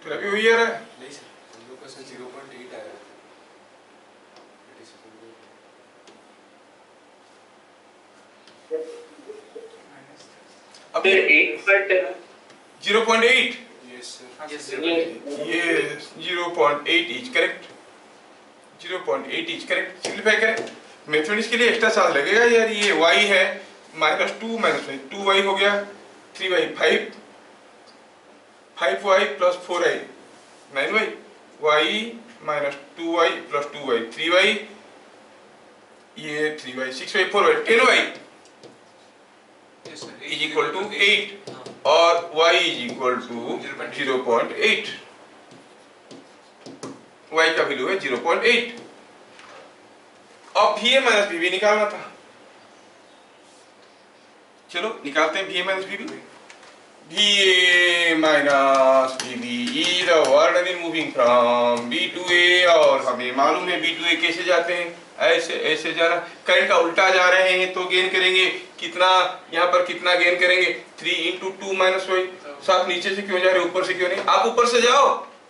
Speaker 1: फिर अभी वही आ रहा है।
Speaker 6: नहीं सर, हम लोग का सर 0.8 आया।
Speaker 1: अभी
Speaker 5: 8 पर
Speaker 1: 0.8,
Speaker 6: यस सर।
Speaker 2: हाँ Yes,
Speaker 1: ये 0.8 etch correct, 0.8 etch correct. Simplify करें, मैथमेटिक्स के लिए एक्स्ट्रा चार्ज लगेगा यार। ये y है -2 -5, 2y हो गया, 3y 5, 5y + 4y 9y, y -2y + 2y 3y, ये 3y 6y 4y 10y
Speaker 2: yes, sir.
Speaker 1: Is equal to 8 और y is equal to 0.8। y का वैल्यू है 0.8। अब VA माइनस VB निकालना था। चलो निकालते हैं VA minus VB। VA minus VB is the work in moving from B to A, और हमें मालूम है B to A कैसे जाते हैं, ऐसे ऐसे जाना। करंट का उल्टा जा रहे हैं तो गेन करेंगे कितना, यहाँ पर कितना गेन करेंगे 3 × 2 - y। साथ नीचे से क्यों जा रहे, ऊपर से क्यों नहीं? आप ऊपर से जाओ,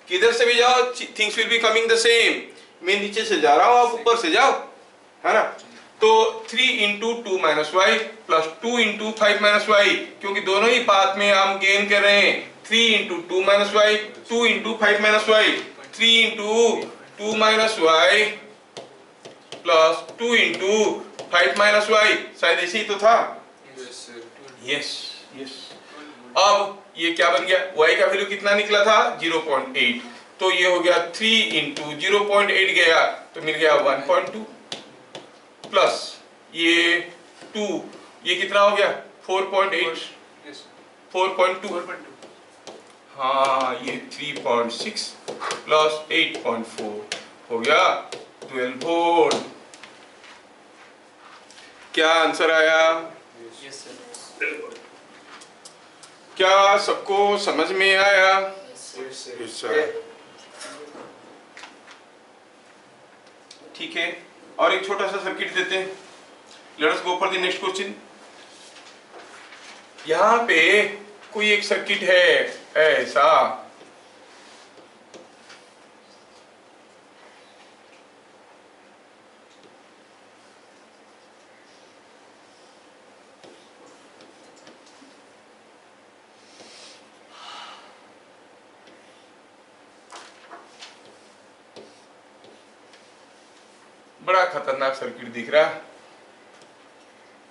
Speaker 1: किधर से भी जाओ, things will be coming the same. मैं नीचे से जा रहा हूँ, आप ऊपर से जाओ, है ना। तो 3 × 2 - y + 2 × 5 - y, क्योंकि दोनों ही पाथ में हम गेन कर रहे हैं। 3 × 2 - y, 2 × 5 - y, 3 × 2 - y plus 2 × 5 - y। शायद ऐसे ही तो था।
Speaker 6: Yes, sir.
Speaker 1: Yes yes. अब ये क्या बन गया, y का वैल्यू कितना निकला था 0.8, तो ये हो गया 3 × 0.8 गया तो मिल गया 1.2 प्लस ये 2, ये कितना हो गया 4.8,
Speaker 2: Yes,
Speaker 1: 4.2,
Speaker 2: 4.2.
Speaker 1: हाँ ये 3.6 प्लस 8.4 हो गया 12 वोल्ट। क्या आंसर आया?
Speaker 2: Yes, sir.
Speaker 1: क्या सबको समझ में आया?
Speaker 6: Yes, sir.
Speaker 1: Yes, sir. ठीक है, और एक छोटा सा सर्किट देते हैं। Late us go for the next question. यहाँ पे कोई एक सर्किट है ऐसा, बड़ा खतरनाक सर्किट दिख रहा है।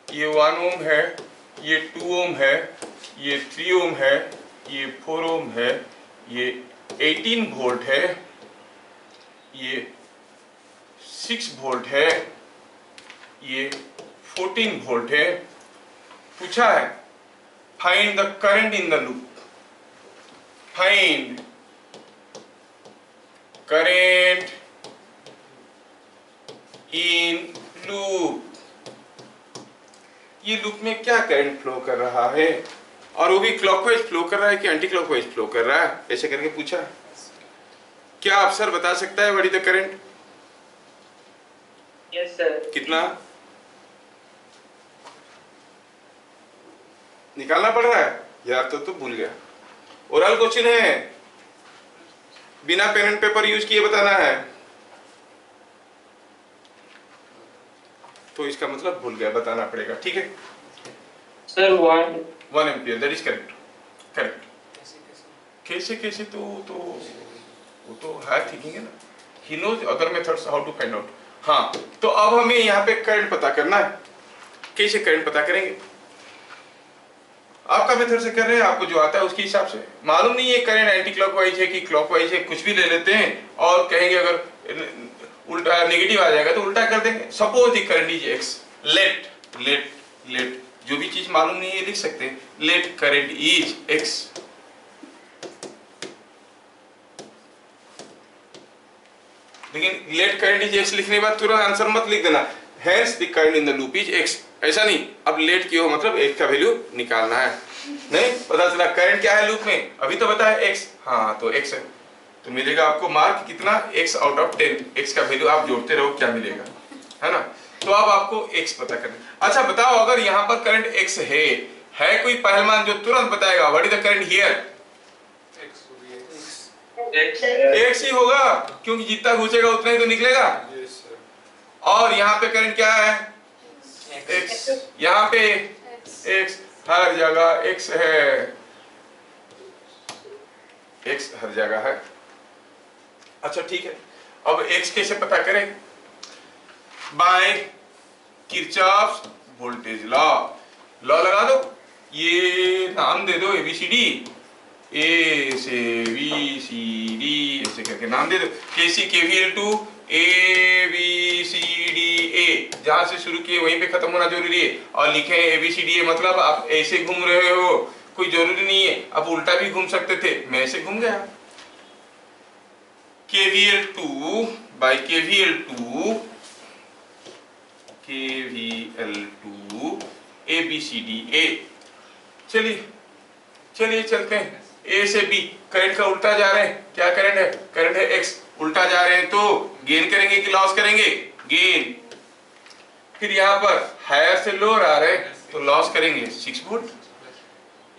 Speaker 1: ये 1 ओम है, ये 2 ओम है, ये 3 ओम है, ये 4 ओम है, ये 18 वोल्ट है, ये 6 वोल्ट है, ये 14 वोल्ट है। पूछा है find the current in the loop, find current in loop. ये लूप में क्या करंट फ्लो कर रहा है, और वो भी क्लॉकवाइज फ्लो कर रहा है कि एंटी क्लॉकवाइज फ्लो कर रहा है, ऐसे करके पूछा। क्या अफसर बता सकता है what is the current?
Speaker 5: Yes sir.
Speaker 1: कितना निकालना पड़ रहा है यार, तो भूल गया। ओरल क्वेश्चन है, बिना पेन एंड पेपर यूज किए बताना है, तो इसका मतलब भूल गया, बताना पड़ेगा। ठीक है
Speaker 5: sir
Speaker 1: 1 ampere, that is correct. Correct कैसे कैसे तो वो तो है थिंकिंग है ना, he knows other methods how to find out. हाँ, तो अब हमें यहाँ पे करंट पता करना है। कैसे करंट पता करेंगे? आपका मेथड से कर रहे हैं, आपको जो आता है उसके हिसाब से। मालूम नहीं है करंट एंटी क्लॉकवाइज है कि क्लॉकवाइज है, कुछ भी ले लेते हैं और कहेंगे अगर उल्टा नेगेटिव आ जाएगा तो उल्टा कर देंगे। Suppose the current is X, let let let जो भी चीज मालूम नहीं है लिख सकते हैं, लेट करंट इज एक्स। लेकिन लेट करंट इज एक्स लिखने के बाद तुरंत आंसर मत लिख देना, hence the current in the loop is X, ऐसा नहीं। अब लेट की हो मतलब एक्स का वैल्यू निकालना है। नहीं पता चला करंट क्या है लूप में, अभी तो बताया एक्स, हाँ तो एक्स है, तो मिलेगा आपको मार्क कितना, x आउट ऑफ 10। x का वैल्यू आप जोड़ते रहो क्या मिलेगा, है ना। तो अब आपको x पता करना। अच्छा बताओ, अगर यहाँ पर करंट x है कोई पहलवान जो तुरंत बताएगा what is the current here? x ही होगा, क्योंकि जितना घुसेगा उतना ही तो निकलेगा।
Speaker 6: Yes, sir.
Speaker 1: और यहाँ पे करंट क्या है? x। यहाँ पे x, हर जगह x है। x हर जगह है। अच्छा ठीक है, अब x कैसे पता करें? By Kirchhoff's voltage law. Law लगा दो, ये नाम दे दो ABCD, ए से BCD ऐसे करके नाम दे दो। KC KVL टू ABCDA, जहां से शुरू किए वहीं पे खत्म होना जरूरी है। और लिखे ABCDA मतलब आप ऐसे घूम रहे हो, कोई जरूरी नहीं है, आप उल्टा भी घूम सकते थे, मैं ऐसे घूम गया। KVL 2 by KVL 2 ABCDA। चलिए चलिए चलते हैं A से B, करंट का उल्टा जा रहे हैं, क्या करंट है? करंट है X, उल्टा जा रहे हैं तो गेन करेंगे कि लॉस करेंगे? गेन। फिर यहाँ पर हायर से लोअर आ रहे हैं तो लॉस करेंगे 6 वोल्ट।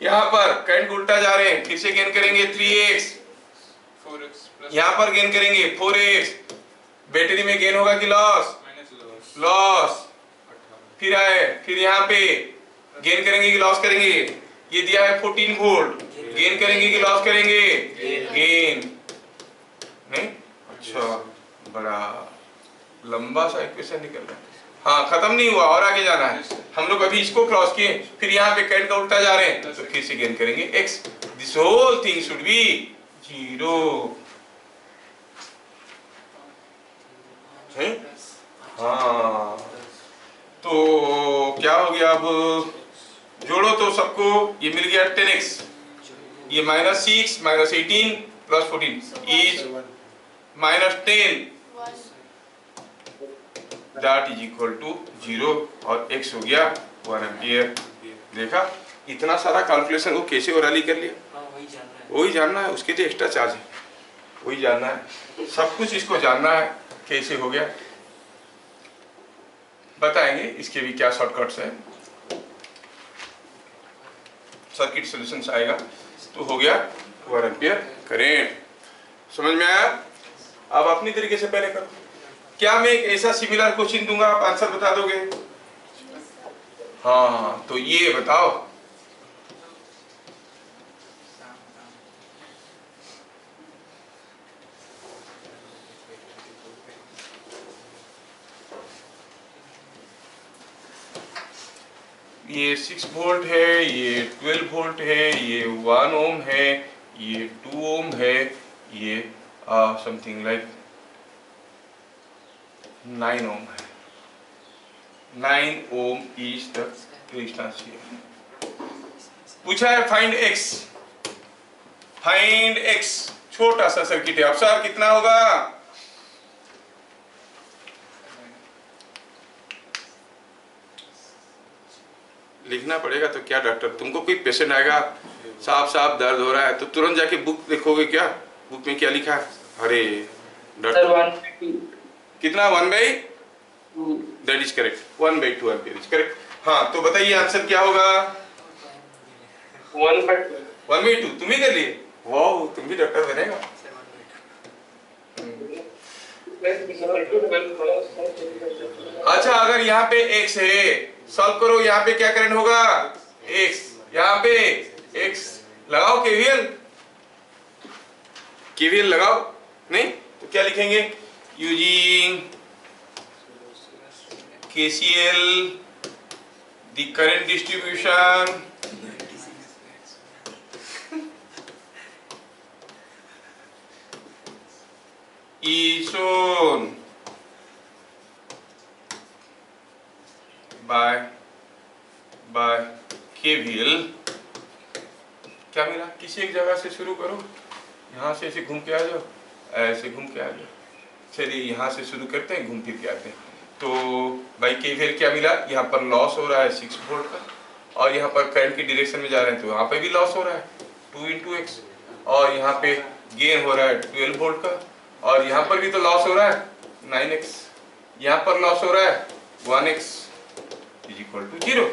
Speaker 1: यहाँ पर करंट उल्टा जा रहे हैं, फिर से गेन करेंगे 3x,
Speaker 6: 4x plus
Speaker 1: यहाँ पर गेन करेंगे 4x। बैटरी में गेन होगा कि लॉस?
Speaker 6: minus loss
Speaker 1: loss. फिर आए, फिर यहाँ पे गेन करेंगे कि लॉस करेंगे? ये दिया है 14 वोल्ट, गेन करेंगे कि लॉस करेंगे? गेन। नहीं? अच्छा, बड़ा लंबा सा इक्वेशन निकल रहा है। हाँ, खत्म नहीं हुआ, और आगे जाना है। हम लोग अभी इसको क्रॉस किए, फिर यहाँ पे करंट का उल्टा जा रहे हैं तो फिर से गेन करेंगे x। This whole thing should be 0। है? हाँ, तो क्या हो गया? अब जोड़ो तो सबको, ये मिल गया 10x, ये -6 -18 + 14 is -10, that is equal to 0, और x हो गया 1 एम्पियर। देखा, इतना सारा कैलकुलेशन वो कैसे ओरली कर लिया? वही जानना है, उसके लिए एक्स्ट्रा चार्ज है, वही जानना है, सब कुछ इसको जानना है कैसे हो गया। बताएंगे इसके भी क्या शॉर्टकट्स है, सर्किट सॉल्यूशंस आएगा। तो हो गया 1 एम्पियर करेंट। समझ में आया? अब अपनी तरीके से पहले करो। क्या मैं एक ऐसा सिमिलर क्वेश्चन दूंगा, आप आंसर बता दोगे? हाँ, तो ये बताओ, ये 6 वोल्ट है, ये 12 वोल्ट है, ये 1 ओम है, ये 2 ओम है, ये समथिंग लाइक 9 ओम है। 9 ओम इज द रेजिस्टेंस हियर। पूछा है फाइंड x, फाइंड x, छोटा सा सर्किट है। अब सर कितना होगा? लिखना पड़ेगा तो क्या डॉक्टर, तुमको कोई पेशेंट आएगा, साफ साफ दर्द हो रहा है, तो तुरंत जाके बुक देखोगे क्या? बुक में क्या लिखा है? अरे डॉक्टर,
Speaker 5: 1/2
Speaker 1: कितना? 1/2, that is correct, 1/2 ampere is correct. हाँ, तो बताइए आंसर क्या होगा? 1/2। तुम ही कर लिए? वाह, तुम भी डॉक्टर बनेगा। अच्छा, अगर यहाँ पे x है, सॉल्व करो, यहाँ पे क्या करंट होगा? x, यहाँ पे x लगाओ, KVL लगाओ। नहीं तो क्या लिखेंगे? Using KCL the current distribution is shown by KVL। क्या मिला? किसी एक जगह से शुरू करो, यहाँ से ऐसे घूम के आ जाओ, ऐसे घूम के आ जाओ। चलिए यहाँ से शुरू करते हैं, घूम फिर के आते हैं। तो बाई KVL क्या मिला? यहाँ पर लॉस हो रहा है 6 वोल्ट का, और यहाँ पर करंट की डायरेक्शन में जा रहे हैं तो यहाँ पे भी लॉस हो रहा है 2 × x, और यहाँ पे गेन हो रहा है 12 वोल्ट का, और यहाँ पर भी तो लॉस हो रहा है 9x, यहाँ पर लॉस हो रहा है 1x is equal to 0,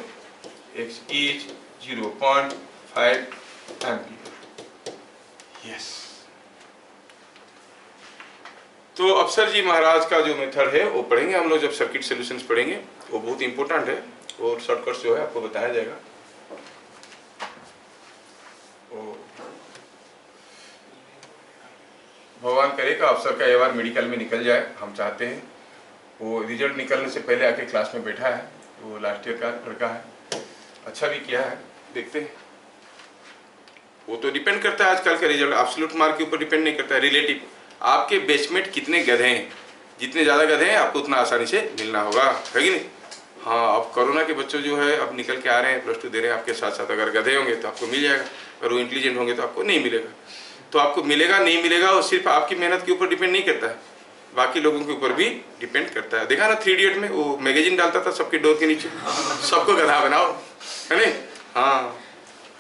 Speaker 1: x is 0.5 ampere. Yes, तो अफसर जी महाराज का जो मेथड है वो पढ़ेंगे हम लोग जब सर्किट सॉल्यूशंस पढ़ेंगे, वो बहुत इंपॉर्टेंट है, और शॉर्टकट्स जो है आपको बताया जाएगा। भगवान करे कि अफसर का एवार मेडिकल में निकल जाए, हम चाहते हैं। वो रिजल्ट निकलने से पहले आके क्लास में बैठा है, वो लास्ट ईयर का लड़का है, अच्छा भी किया है, देखते हैं। वो तो डिपेंड करता है आजकल का रिजल्ट, एब्सोल्यूट मार्क के ऊपर डिपेंड नहीं करता है, रिलेटिव। आपके बेचमेट कितने गधे हैं, जितने ज़्यादा गधे हैं आपको उतना आसानी से मिलना होगा, है कि नहीं? हाँ, अब कोरोना के बच्चों जो है अब निकल के आ रहे हैं, +2 दे रहे हैं, आपके साथ साथ अगर गधे होंगे तो आपको मिल जाएगा, अगर वो इंटेलिजेंट होंगे तो आपको नहीं मिलेगा। तो आपको मिलेगा नहीं मिलेगा वो सिर्फ आपकी मेहनत के ऊपर डिपेंड नहीं करता है, बाकी लोगों के ऊपर भी डिपेंड करता है। देखा ना 3 इडियट में वो मैगजीन डालता था सबके डोर के नीचे, सबको गधा बनाओ, है नहीं? हाँ,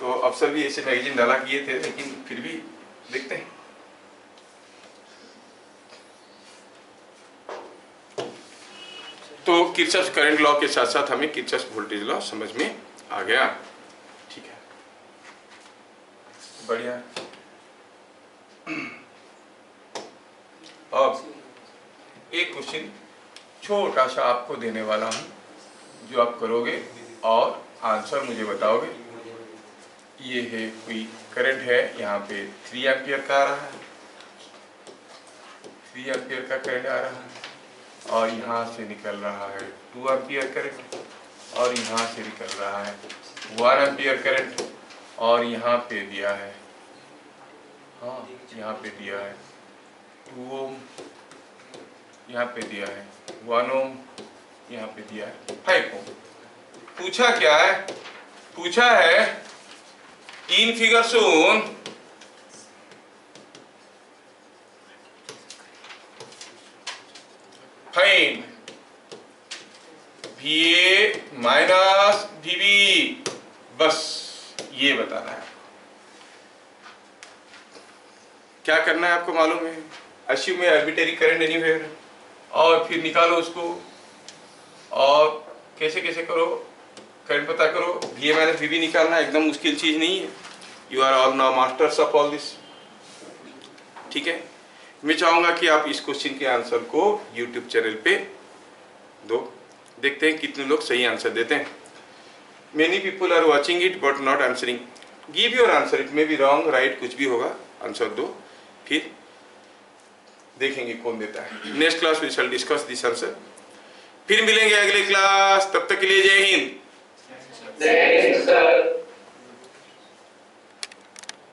Speaker 1: तो अफसर भी ऐसे मैगजीन डाला किए थे, लेकिन फिर भी देखते हैं। तो किरचॉफ करंट लॉ के साथ साथ हमें किरचॉफ वोल्टेज लॉ समझ में आ गया, ठीक है, बढ़िया। अब एक क्वेश्चन छोटा सा आपको देने वाला हूं, जो आप करोगे और आंसर मुझे बताओगे। ये है कोई करंट है, यहाँ पे 3 एम्पियर का आ रहा है, 3 एम्पियर का करंट आ रहा है, और यहाँ से निकल रहा है 2 एम्पियर करंट, और यहाँ से निकल रहा है 1 एम्पियर करंट, और यहाँ पे दिया है, हाँ यहाँ पे दिया है 2 ओम, यहाँ पे दिया है 1 ओम, यहाँ पे दिया है 5 ओम। पूछा क्या है? पूछा है in figure shown find VA minus VB, बस ये बताना है। क्या करना है आपको मालूम है? अस्यूम ए आर्बिट्रेरी करंट एनीवेयर, और फिर निकालो उसको, और कैसे कैसे करो, करंट पता करो, VA माइनस VB निकालना एकदम मुश्किल चीज नहीं है। You are all now masters of all this, ठीक है। मैं चाहूंगा कि आप इस क्वेश्चन के आंसर को YouTube चैनल पे दो, देखते हैं कितने लोग सही आंसर देते हैं। Many people are watching it but not answering. Give your answer, it may be wrong, right, कुछ भी होगा, आंसर दो, फिर देखेंगे कौन देता है। Next class we shall discuss this answer. फिर मिलेंगे अगले क्लास, तब तक के लिए जय हिंद।
Speaker 5: जय हिंद सर।